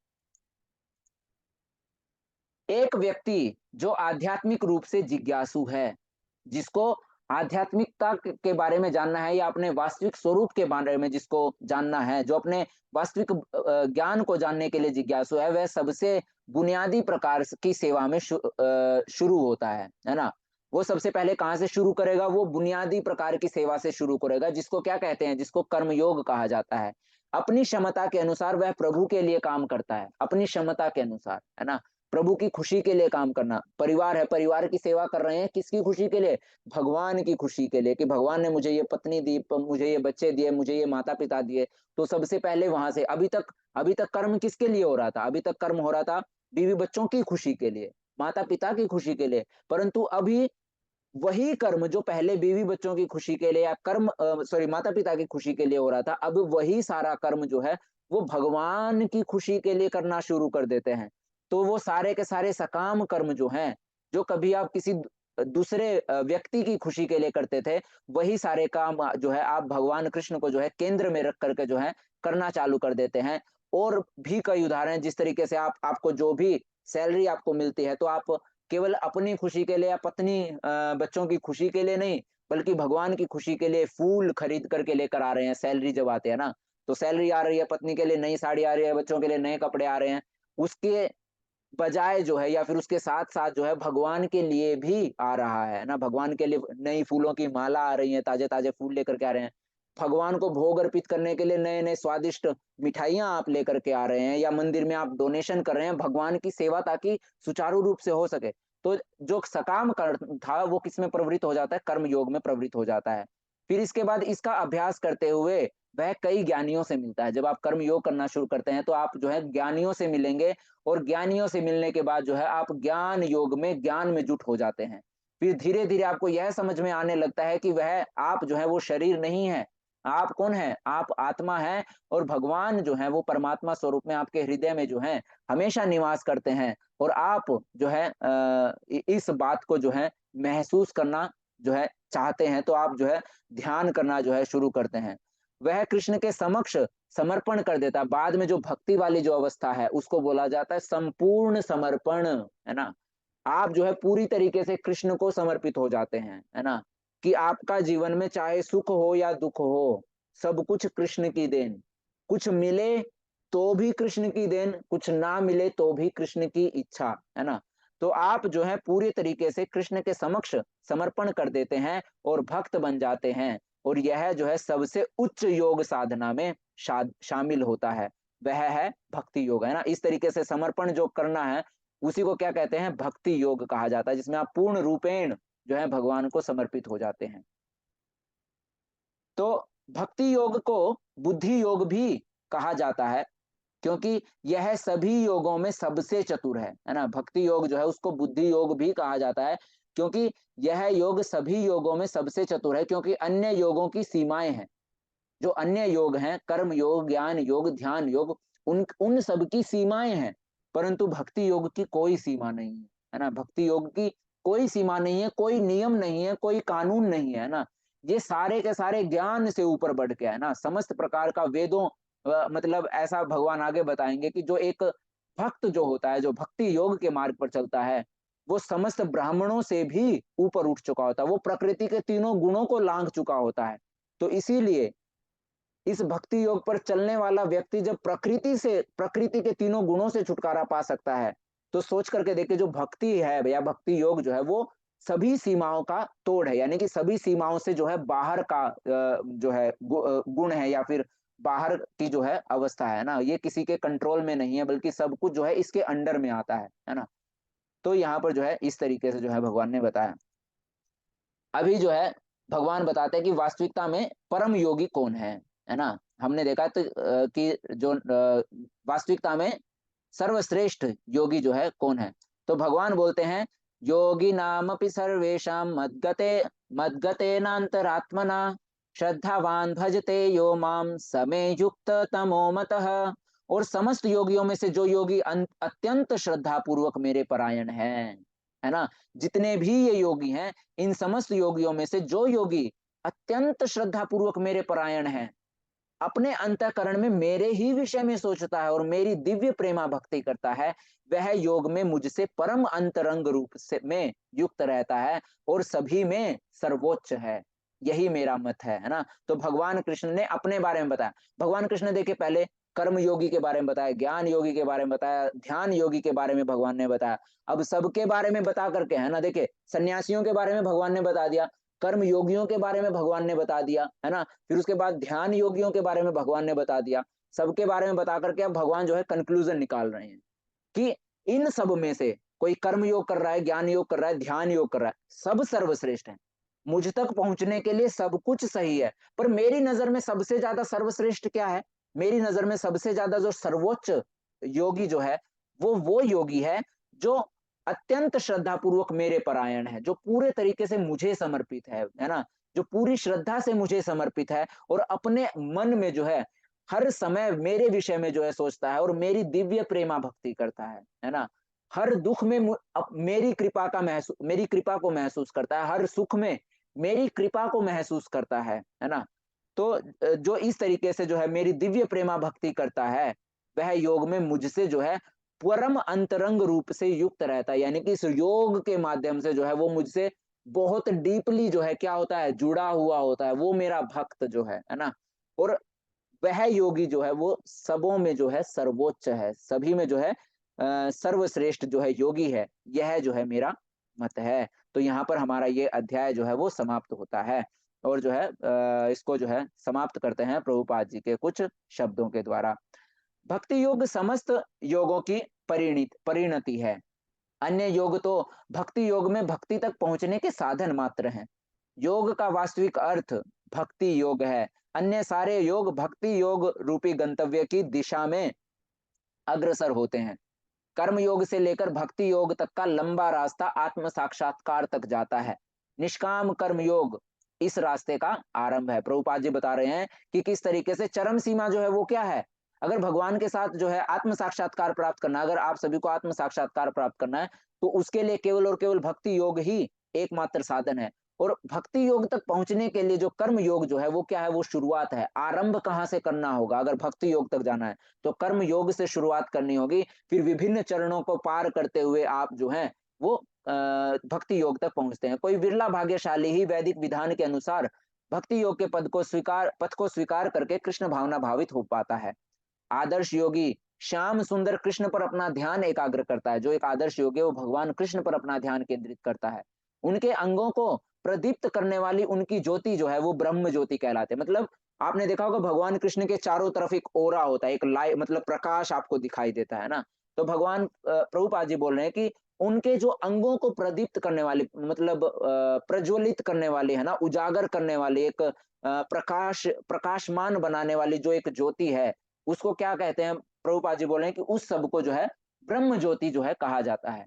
एक व्यक्ति जो आध्यात्मिक रूप से जिज्ञासु है, जिसको आध्यात्मिकता के बारे में जानना है या अपने वास्तविक स्वरूप के बारे में जिसको जानना है, जो अपने वास्तविक ज्ञान को जानने के लिए जिज्ञासु है, वह सबसे बुनियादी प्रकार की सेवा में शुरू होता है ना। वो सबसे पहले कहाँ से शुरू करेगा, वो बुनियादी प्रकार की सेवा से शुरू करेगा, जिसको क्या कहते हैं, जिसको कर्म योग कहा जाता है। अपनी क्षमता के अनुसार वह प्रभु के लिए काम करता है, अपनी क्षमता के अनुसार, है ना। प्रभु की खुशी के लिए काम करना, परिवार है, परिवार की सेवा कर रहे हैं, किसकी खुशी के लिए, भगवान की खुशी के लिए, कि भगवान ने मुझे ये पत्नी दी, मुझे ये बच्चे दिए, मुझे ये माता पिता दिए। तो सबसे पहले वहां से, अभी तक कर्म किसके लिए हो रहा था, अभी तक कर्म हो रहा था बीवी बच्चों की खुशी के लिए, माता पिता की खुशी के लिए। परंतु अभी वही कर्म जो पहले बीवी बच्चों की खुशी के लिए या माता पिता की खुशी के लिए हो रहा था, अब वही सारा कर्म जो है वो भगवान की खुशी के लिए करना शुरू कर देते हैं। तो वो सारे के सारे सकाम कर्म जो हैं, जो कभी आप किसी दूसरे व्यक्ति की खुशी के लिए करते थे, वही सारे काम जो है आप भगवान कृष्ण को जो है केंद्र में रख करके जो है करना चालू कर देते हैं। और भी कई उदाहरण हैं, जिस तरीके से आपको जो भी सैलरी आपको मिलती है, तो आप केवल अपनी खुशी के लिए या पत्नी बच्चों की खुशी के लिए नहीं, बल्कि भगवान की खुशी के लिए फूल खरीद करके लेकर आ रहे हैं, सैलरी जब आते हैं ना। तो सैलरी आ रही है, पत्नी के लिए नई साड़ी आ रही है, बच्चों के लिए नए कपड़े आ रहे हैं, उसके बजाय जो है या फिर उसके साथ साथ जो है भगवान के लिए भी आ रहा है ना, भगवान के लिए नई फूलों की माला आ रही है, ताजे ताजे फूल लेकर के आ रहे हैं, भगवान को भोग अर्पित करने के लिए नए नए स्वादिष्ट मिठाइयां आप लेकर के आ रहे हैं, या मंदिर में आप डोनेशन कर रहे हैं भगवान की सेवा, ताकि सुचारू रूप से हो सके। तो जो सकाम कर्म था वो किस में प्रवृत्त हो जाता है, कर्म योग में प्रवृत्त हो जाता है। फिर इसके बाद इसका अभ्यास करते हुए वह कई ज्ञानियों से मिलता है। जब आप कर्म योग करना शुरू करते हैं तो आप जो है ज्ञानियों से मिलेंगे, और ज्ञानियों से मिलने के बाद जो है आप ज्ञान योग में, ज्ञान में जुट हो जाते हैं। फिर धीरे धीरे आपको यह समझ में आने लगता है कि वह आप जो है वो शरीर नहीं है, आप कौन है, आप आत्मा है, और भगवान जो है वो परमात्मा स्वरूप में आपके हृदय में जो है हमेशा निवास करते हैं। और आप जो है इस बात को जो है महसूस करना जो है चाहते हैं, तो आप जो है ध्यान करना जो है शुरू करते हैं। वह कृष्ण के समक्ष समर्पण कर देता है। बाद में जो भक्ति वाली जो अवस्था है उसको बोला जाता है संपूर्ण समर्पण, है ना। आप जो है पूरी तरीके से कृष्ण को समर्पित हो जाते हैं, है ना, कि आपका जीवन में चाहे सुख हो या दुख हो, सब कुछ कृष्ण की देन, कुछ मिले तो भी कृष्ण की देन, कुछ ना मिले तो भी कृष्ण की इच्छा, है ना। तो आप जो है पूरी तरीके से कृष्ण के समक्ष समर्पण कर देते हैं और भक्त बन जाते हैं। और यह जो है सबसे उच्च योग साधना में शामिल होता है, वह है भक्ति योग, है ना। इस तरीके से समर्पण जो करना है उसी को क्या कहते हैं, भक्ति योग कहा जाता है, जिसमें आप पूर्ण रूपेण जो है भगवान को समर्पित हो जाते हैं। तो भक्ति योग को बुद्धि योग भी कहा जाता है, क्योंकि यह सभी योगों में सबसे चतुर है ना। भक्ति योग जो है उसको बुद्धि योग भी कहा जाता है, क्योंकि यह योग सभी योगों में सबसे चतुर है, क्योंकि अन्य योगों की सीमाएं हैं। जो अन्य योग हैं, कर्म योग, ज्ञान योग, ध्यान योग, उन उन सब की सीमाएं हैं, परंतु भक्ति योग की कोई सीमा नहीं है ना। भक्ति योग की कोई सीमा नहीं है, कोई नियम नहीं है, कोई कानून नहीं है ना। ये सारे के सारे ज्ञान से ऊपर बढ़ के है ना, समस्त प्रकार का वेदों मतलब ऐसा भगवान आगे बताएंगे कि जो एक भक्त जो होता है, जो भक्ति योग के मार्ग पर चलता है, वो समस्त ब्राह्मणों से भी ऊपर उठ चुका होता है, वो प्रकृति के तीनों गुणों को लांघ चुका होता है। तो इसीलिए इस भक्ति योग पर चलने वाला व्यक्ति जब प्रकृति के तीनों गुणों से छुटकारा पा सकता है, तो सोच करके देखिए जो भक्ति है या भक्ति योग जो है वो सभी सीमाओं का तोड़ है, यानी कि सभी सीमाओं से जो है बाहर का जो है गुण है, या फिर बाहर की जो है अवस्था है ना, ये किसी के कंट्रोल में नहीं है, बल्कि सब कुछ जो है इसके अंडर में आता है ना। तो यहाँ पर जो है इस तरीके से जो है भगवान ने बताया। अभी जो है भगवान बताते हैं कि वास्तविकता में परम योगी कौन है ना। हमने देखा तो कि जो वास्तविकता में सर्वश्रेष्ठ योगी जो है कौन है, तो भगवान बोलते हैं योगी नामपि सर्वेषां मद्गतेनांतरात्मना श्रद्धावान भजते यो माम समे युक्त तमो मतः। और समस्त योगियों में से जो योगी अत्यंत श्रद्धा पूर्वक मेरे परायण है ना, जितने भी ये योगी हैं, इन समस्त योगियों में से जो योगी अत्यंत श्रद्धा पूर्वक मेरे परायण है, अपने अंतःकरण में मेरे ही विषय में सोचता है और मेरी दिव्य प्रेमा भक्ति करता है, वह योग में मुझसे परम अंतरंग रूप से में युक्त रहता है और सभी में सर्वोच्च है। यही मेरा मत है ना। तो भगवान कृष्ण ने अपने बारे में बताया। भगवान कृष्ण ने देखिए पहले कर्म योगी के बारे में बताया, ज्ञान योगी के बारे में बताया, ध्यान योगी के बारे में भगवान ने बताया। अब सबके बारे में बता करके है ना, देखिए सन्यासियों के बारे में भगवान ने बता दिया, कर्म योगियों के बारे में भगवान ने बता दिया है ना, फिर उसके बाद ध्यान योगियों के बारे में भगवान ने बता दिया। सबके बारे में बता करके अब भगवान जो है कंक्लूजन निकाल रहे हैं कि इन सब में से कोई कर्म योग कर रहा है, ज्ञान योग कर रहा है, ध्यान योग कर रहा है, सब सर्वश्रेष्ठ है। मुझ तक पहुंचने के लिए सब कुछ सही है, पर मेरी नजर में सबसे ज्यादा सर्वश्रेष्ठ क्या है? मेरी नजर में सबसे ज्यादा जो सर्वोच्च योगी जो है वो योगी है जो अत्यंत श्रद्धा पूर्वक मेरे परायण है, जो पूरे तरीके से मुझे समर्पित है ना, जो पूरी श्रद्धा से मुझे समर्पित है और अपने मन में जो है हर समय मेरे विषय में जो है सोचता है और मेरी दिव्य प्रेमा भक्ति करता है ना। हर दुख में मेरी कृपा को महसूस करता है, हर सुख में मेरी कृपा को महसूस करता है ना। तो जो इस तरीके से जो है मेरी दिव्य प्रेमा भक्ति करता है, वह योग में मुझसे जो है परम अंतरंग रूप से युक्त रहता है, यानी कि इस योग के माध्यम से जो है वो मुझसे बहुत डीपली जो है क्या होता है, जुड़ा हुआ होता है, वो मेरा भक्त जो है ना। और वह योगी जो है वो सबों में जो है सर्वोच्च है, सभी में जो है सर्वश्रेष्ठ जो है योगी है, यह जो है मेरा मत है। तो यहाँ पर हमारा ये अध्याय जो है वो समाप्त होता है और जो है इसको जो है समाप्त करते हैं प्रभुपाद जी के कुछ शब्दों के द्वारा। भक्ति योग समस्त योगों की परिणति है। अन्य योग तो भक्ति योग में भक्ति तक पहुंचने के साधन मात्र हैं। योग का वास्तविक अर्थ भक्ति योग है। अन्य सारे योग भक्ति योग रूपी गंतव्य की दिशा में अग्रसर होते हैं। कर्म योग से लेकर भक्ति योग तक का लंबा रास्ता आत्म साक्षात्कार तक जाता है। निष्काम कर्म योग इस रास्ते का आरंभ है। प्रभुपाद जी बता रहे हैं कि किस तरीके से चरम सीमा जो है वो क्या है। अगर भगवान के साथ जो है आत्म साक्षात्कार प्राप्त करना, अगर आप सभी को आत्म साक्षात्कार प्राप्त करना है तो उसके लिए केवल और केवल भक्ति योग ही एकमात्र साधन है। और भक्ति योग तक पहुंचने के लिए जो कर्म योग जो है वो क्या है, वो शुरुआत है। आरंभ कहाँ से करना होगा? अगर भक्ति योग तक जाना है तो कर्म योग से शुरुआत करनी होगी, फिर विभिन्न चरणों को पार करते हुए आप जो है वो भक्ति योग तक पहुंचते हैं। कोई विरला भाग्यशाली ही वैदिक विधान के अनुसार भक्ति योग के पथ को स्वीकार करके कृष्ण भावना भावित हो पाता है। आदर्श योगी श्याम सुंदर कृष्ण पर अपना ध्यान एकाग्र करता है। जो एक आदर्श योगी है वो भगवान कृष्ण पर अपना ध्यान केंद्रित करता है। उनके अंगों को प्रदीप्त करने वाली उनकी ज्योति जो है वो ब्रह्म ज्योति कहलाते हैं। मतलब आपने देखा होगा भगवान कृष्ण के चारों तरफ एक ओरा होता है, एक लाइट मतलब प्रकाश आपको दिखाई देता है ना। तो भगवान प्रभुपाद जी बोल रहे हैं कि उनके जो अंगों को प्रदीप्त करने वाली मतलब प्रज्वलित करने वाली है ना, उजागर करने वाली एक प्रकाशमान बनाने वाली जो एक ज्योति है, उसको क्या कहते हैं? प्रभुपाद जी बोल रहे हैं कि उस सब को जो है ब्रह्म ज्योति जो है कहा जाता है।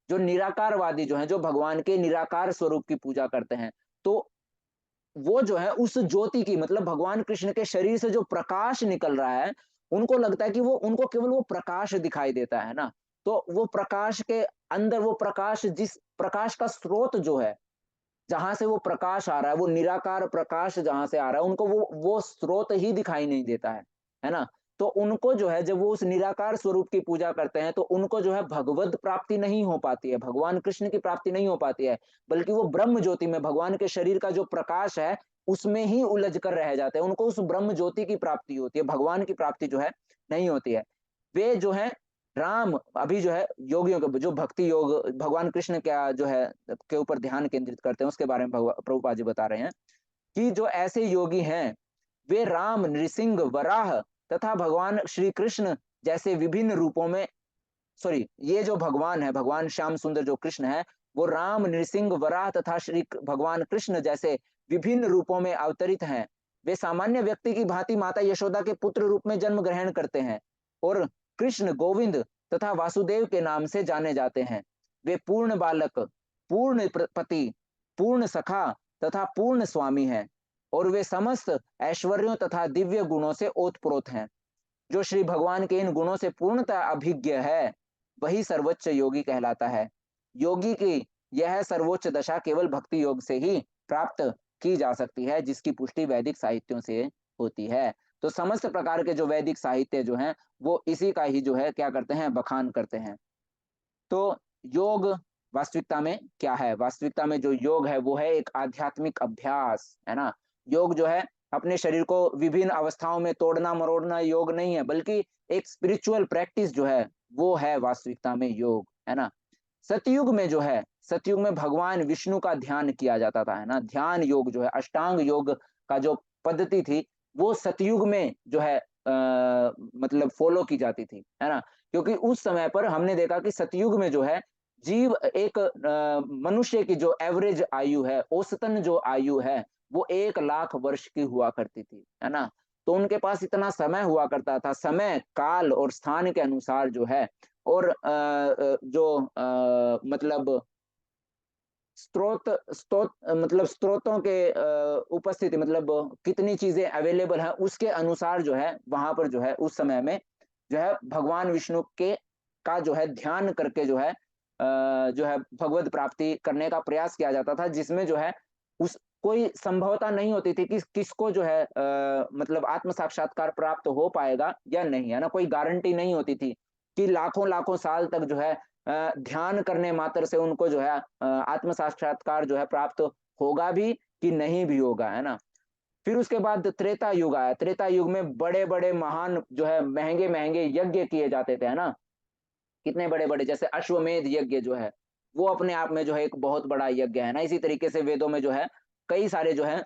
जो निराकारवादी जो है, जो भगवान के निराकार स्वरूप की पूजा करते हैं, तो वो जो है उस ज्योति की मतलब भगवान कृष्ण के शरीर से जो प्रकाश निकल रहा है, उनको लगता है कि वो उनको केवल वो प्रकाश दिखाई देता है ना। तो वो प्रकाश के अंदर वो प्रकाश, जिस प्रकाश का स्रोत जो है, जहां से वो प्रकाश आ रहा है, वो निराकार प्रकाश जहां से आ रहा है, उनको वो स्रोत ही दिखाई नहीं देता है ना। तो उनको जो है जब वो उस निराकार स्वरूप की पूजा करते हैं तो उनको जो है भगवत प्राप्ति नहीं हो पाती है, भगवान कृष्ण की प्राप्ति नहीं हो पाती है, बल्कि वो ब्रह्म ज्योति में भगवान के शरीर का जो प्रकाश है उसमें ही उलझ कर रह जाते हैं। उनको उस ब्रह्म ज्योति की प्राप्ति होती है, भगवान की प्राप्ति जो है नहीं होती है। वे जो है राम अभी जो है योगियों के जो भक्ति योग भगवान कृष्ण का जो है के ऊपर ध्यान केंद्रित करते हैं उसके बारे में प्रभुपाद जी बता रहे हैं कि जो ऐसे योगी हैं वे राम, नृसिंह, वराह तथा भगवान श्री कृष्ण जैसे विभिन्न रूपों में ये जो भगवान है, भगवान श्याम सुंदर जो कृष्ण है, वो राम, नृसिंह, वराह तथा श्री भगवान कृष्ण जैसे विभिन्न रूपों में अवतरित हैं। वे सामान्य व्यक्ति की भांति माता यशोदा के पुत्र रूप में जन्म ग्रहण करते हैं और कृष्ण, गोविंद तथा वासुदेव के नाम से जाने जाते हैं। वे पूर्ण बालक, पूर्ण पति, पूर्ण सखा तथा पूर्ण स्वामी है, और वे समस्त ऐश्वर्यों तथा दिव्य गुणों से ओतप्रोत हैं। जो श्री भगवान के इन गुणों से पूर्णतः अभिज्ञ है, वही सर्वोच्च योगी कहलाता है। योगी की यह सर्वोच्च दशा केवल भक्ति योग से ही प्राप्त की जा सकती है, जिसकी पुष्टि वैदिक साहित्यों से होती है। तो समस्त प्रकार के जो वैदिक साहित्य जो हैं, वो इसी का ही जो है क्या करते हैं, बखान करते हैं। तो योग वास्तविकता में क्या है? वास्तविकता में जो योग है वो है एक आध्यात्मिक अभ्यास, है ना। योग जो है अपने शरीर को विभिन्न अवस्थाओं में तोड़ना मरोड़ना योग नहीं है, बल्कि एक स्पिरिचुअल प्रैक्टिस जो है वो है वास्तविकता में योग, है ना। सतयुग में जो है, सतयुग में भगवान विष्णु का ध्यान किया जाता था, है ना। ध्यान योग जो है, अष्टांग योग का जो पद्धति थी, वो सतयुग में जो है मतलब फॉलो की जाती थी, है ना। क्योंकि उस समय पर हमने देखा कि सतयुग में जो है जीव एक मनुष्य की जो एवरेज आयु है, औसतन जो आयु है, वो 1 लाख वर्ष की हुआ करती थी, है ना। तो उनके पास इतना समय हुआ करता था, समय काल और स्थान के अनुसार जो है, और जो मतलब स्रोत मतलब स्रोतों के उपस्थिति, मतलब कितनी चीजें अवेलेबल है, उसके अनुसार जो है वहां पर जो है उस समय में जो है भगवान विष्णु के का जो है ध्यान करके जो है भगवत प्राप्ति करने का प्रयास किया जाता था, जिसमें जो है उस कोई संभवता नहीं होती थी कि किसको जो है मतलब आत्म साक्षात्कार प्राप्त हो पाएगा या नहीं, है ना। कोई गारंटी नहीं होती थी कि लाखों लाखों साल तक जो है ध्यान करने मात्र से उनको जो है आत्म साक्षात्कार जो है प्राप्त होगा भी कि नहीं भी होगा, है ना। फिर उसके बाद त्रेता युग आया। त्रेता युग में बड़े बड़े महान जो है महंगे महंगे यज्ञ किए जाते थे, है ना। कितने बड़े बड़े, जैसे अश्वमेध यज्ञ जो है वो अपने आप में जो है एक बहुत बड़ा यज्ञ है ना। इसी तरीके से वेदों में जो है कई सारे जो है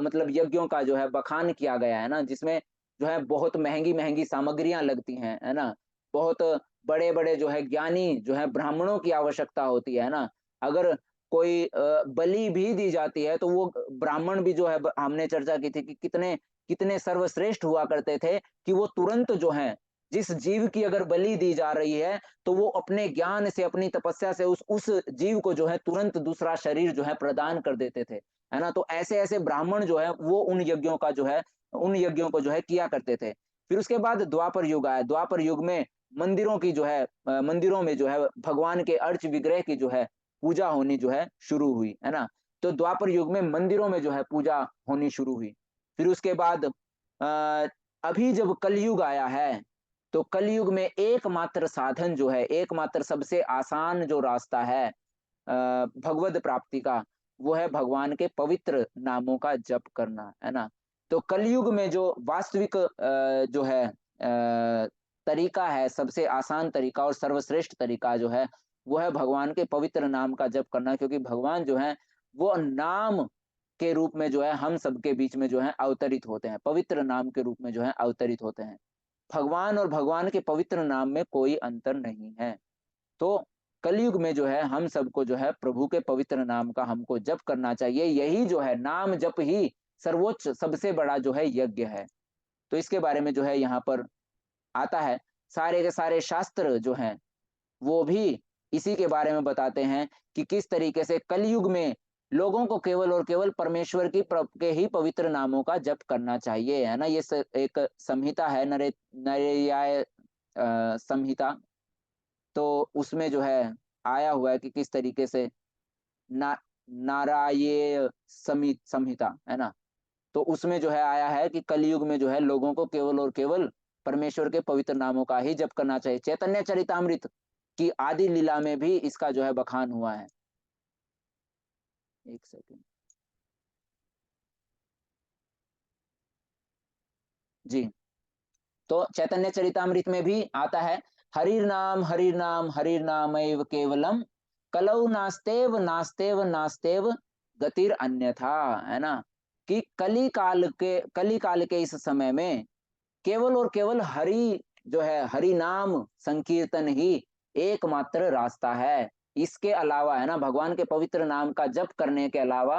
मतलब यज्ञों का जो है बखान किया गया है ना, जिसमें जो है बहुत महंगी महंगी सामग्रियां लगती हैं, है ना। बहुत बड़े बड़े जो है ज्ञानी जो है ब्राह्मणों की आवश्यकता होती है ना। अगर कोई बलि भी दी जाती है तो वो ब्राह्मण भी जो है, हमने चर्चा की थी कि कितने कितने सर्वश्रेष्ठ हुआ करते थे, कि वो तुरंत जो है जिस जीव की अगर बलि दी जा रही है, तो वो अपने ज्ञान से अपनी तपस्या से उस जीव को जो है तुरंत दूसरा शरीर जो है प्रदान कर देते थे, है ना। तो ऐसे ऐसे ब्राह्मण जो है वो उन यज्ञों का जो है उन यज्ञों को जो है किया करते थे। फिर उसके बाद द्वापर युग आया। द्वापर युग में मंदिरों की जो है मंदिरों में जो है भगवान के अर्च विग्रह की जो है पूजा होनी जो है शुरू हुई, है ना। तो द्वापर युग में मंदिरों में जो है पूजा होनी शुरू हुई। फिर उसके बाद अभी जब कलयुग आया है, तो कलयुग में एकमात्र साधन जो है, एकमात्र सबसे आसान जो रास्ता है भगवत प्राप्ति का, वो है भगवान के पवित्र नामों का जप करना, है ना। तो कलयुग में जो वास्तविक जो है तरीका है, सबसे आसान तरीका और सर्वश्रेष्ठ तरीका जो है, वो है भगवान के पवित्र नाम का जप करना। क्योंकि भगवान जो है वो नाम के रूप में जो है हम सबके बीच में जो है अवतरित होते हैं, पवित्र नाम के रूप में जो है अवतरित होते हैं। भगवान और भगवान के पवित्र नाम में कोई अंतर नहीं है। तो कलयुग में जो है हम सबको जो है प्रभु के पवित्र नाम का हमको जप करना चाहिए। यही जो है नाम जप ही सर्वोच्च सबसे बड़ा जो है यज्ञ है। तो इसके बारे में जो है यहाँ पर आता है। सारे के सारे शास्त्र जो हैं वो भी इसी के बारे में बताते हैं कि किस तरीके से कलयुग में लोगों को केवल और केवल परमेश्वर के ही पवित्र नामों का जप करना चाहिए, है ना। ये एक संहिता है, नरेयाय संहिता। तो उसमें जो है आया हुआ है कि किस तरीके से ना नारायण संहिता, है ना। तो उसमें जो है आया है कि कलयुग में जो है लोगों को केवल और केवल परमेश्वर के पवित्र नामों का ही जप करना चाहिए। चैतन्य चरितामृत की आदि लीला में भी इसका जो है बखान हुआ है। एक सेकंड जी। तो चैतन्य चरितामृत में भी आता है, हरिर नाम हरिर नाम एव केवलम, कलौ नास्तेव नास्तेव नास्तेव गतिर अन्यथा, है ना। कि कली काल के इस समय में केवल और केवल हरि जो है हरि नाम संकीर्तन ही एकमात्र रास्ता है। इसके अलावा, है ना, भगवान के पवित्र नाम का जप करने के अलावा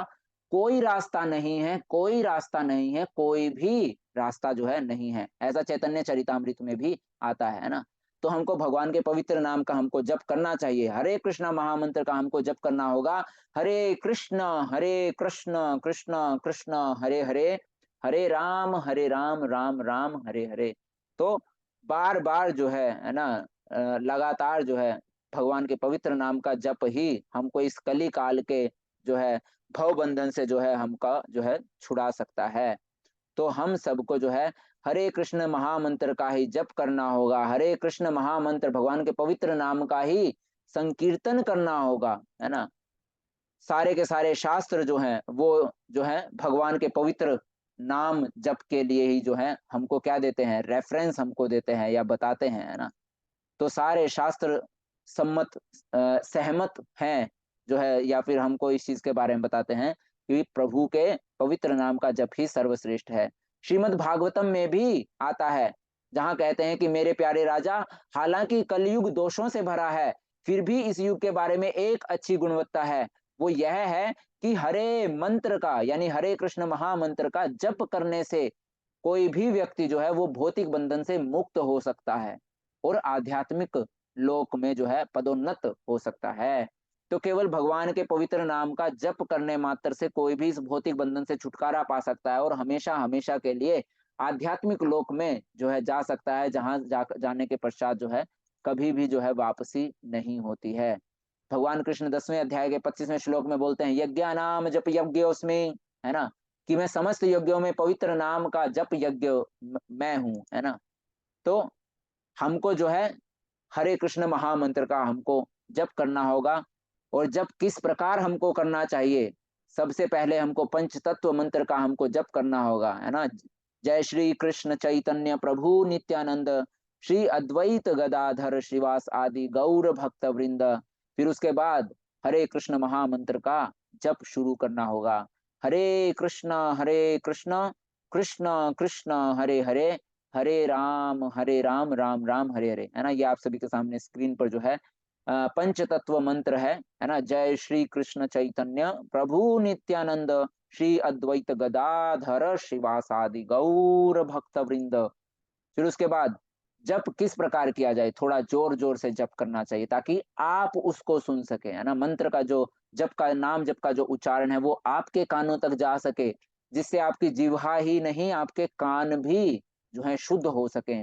कोई रास्ता नहीं है, कोई रास्ता नहीं है, कोई भी रास्ता जो है नहीं है। ऐसा चैतन्य चरितामृत में भी आता है ना। तो हमको भगवान के पवित्र नाम का हमको जप करना चाहिए। हरे कृष्णा महामंत्र का हमको जप करना होगा। हरे कृष्ण कृष्ण कृष्ण हरे हरे, हरे राम राम राम हरे हरे। तो बार बार जो है ना, लगातार जो है भगवान के पवित्र नाम का जप ही हमको इस कली काल के जो है भव बंधन से जो है हमका जो है छुड़ा सकता है। तो हम सबको जो है हरे कृष्ण महामंत्र का ही जप करना होगा। हरे कृष्ण महामंत्र भगवान के पवित्र नाम का ही संकीर्तन करना होगा, है ना। सारे के सारे शास्त्र जो हैं वो जो है भगवान के पवित्र नाम जप के लिए ही जो है हमको क्या देते हैं, रेफरेंस हमको देते हैं या बताते हैं, है ना। तो सारे शास्त्र सम्मत सहमत हैं जो है, या फिर हमको इस चीज के बारे में बताते हैं कि प्रभु के पवित्र नाम का जप ही सर्वश्रेष्ठ है। श्रीमद् भागवतम में भी आता है, जहां कहते हैं कि मेरे प्यारे राजा, हालांकि कलयुग दोषों से भरा है, फिर भी इस युग के बारे में एक अच्छी गुणवत्ता है। वो यह है कि हरे मंत्र का यानी हरे कृष्ण महामंत्र का जप करने से कोई भी व्यक्ति जो है वो भौतिक बंधन से मुक्त हो सकता है और आध्यात्मिक लोक में जो है पदोन्नत हो सकता है। तो केवल भगवान के पवित्र नाम का जप करने मात्र से कोई भी इस भौतिक बंधन से छुटकारा पा सकता है और हमेशा हमेशा के लिए आध्यात्मिक लोक में जो है जा सकता है, जहां जाने के पश्चात जो है कभी भी जो है वापसी नहीं होती है। भगवान कृष्ण 10वें अध्याय के 25वें श्लोक में बोलते हैं, यज्ञा नाम जप यज्ञोस्मि, है ना, कि मैं समस्त यज्ञों में पवित्र नाम का जप यज्ञ मैं हूं, है ना। तो हमको जो है हरे कृष्ण महामंत्र का हमको जप करना होगा। और जप किस प्रकार हमको करना चाहिए, सबसे पहले हमको पंच तत्व मंत्र का हमको जप करना होगा, है ना। जय श्री कृष्ण चैतन्य प्रभु नित्यानंद, श्री अद्वैत गदाधर श्रीवास आदि गौर भक्त वृंद। फिर उसके बाद हरे कृष्ण महामंत्र का जप शुरू करना होगा। हरे कृष्ण कृष्ण कृष्ण हरे हरे, हरे राम राम हरे हरे, है ना। ये आप सभी के सामने स्क्रीन पर जो है पंच तत्व मंत्र है ना। जय श्री कृष्ण चैतन्य प्रभु नित्यानंद, श्री अद्वैत गदाधर श्रीवासादि गौर भक्त वृंद। फिर उसके बाद जप किस प्रकार किया जाए, थोड़ा जोर जोर से जप करना चाहिए ताकि आप उसको सुन सके, है ना। मंत्र का जो जप का नाम जप का जो उच्चारण है वो आपके कानों तक जा सके, जिससे आपकी जिह्वा ही नहीं आपके कान भी जो है शुद्ध हो सके।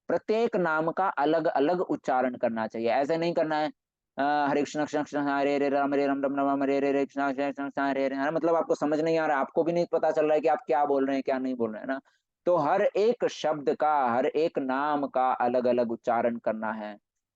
प्रत्येक नाम का अलग अलग उच्चारण करना चाहिए, ऐसे नहीं करना है हरे कृष्ण कृष्ण कृष्ण हरे राम राम राम हरे हरे कृष्ण कृष्ण कृष्ण हरे हरे, मतलब आपको समझ नहीं आ रहा है, आपको भी नहीं पता चल रहा है कि आप क्या बोल रहे हैं क्या नहीं बोल रहे हैं ना। तो हर एक शब्द का हर एक नाम का अलग अलग उच्चारण करना है।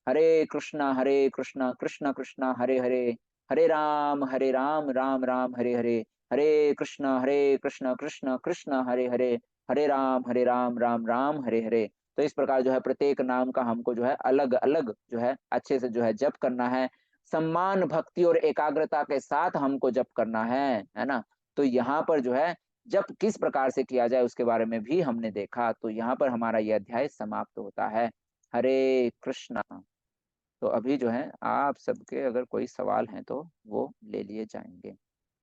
हरे कृष्ण कृष्ण कृष्ण हरे हरे, हरे राम राम राम हरे हरे, हरे कृष्ण कृष्ण कृष्ण हरे राम राम राम हरे हरे। तो इस प्रकार जो है प्रत्येक नाम का हमको जो है अलग अलग जो है अच्छे से जो है जप करना है। सम्मान भक्ति और एकाग्रता के साथ हमको जप करना है ना। तो यहाँ पर जो है जप किस प्रकार से किया जाए उसके बारे में भी हमने देखा। तो यहाँ पर हमारा यह अध्याय समाप्त होता है। हरे कृष्णा। तो अभी जो है आप सबके अगर कोई सवाल हैं तो वो ले लिए जाएंगे।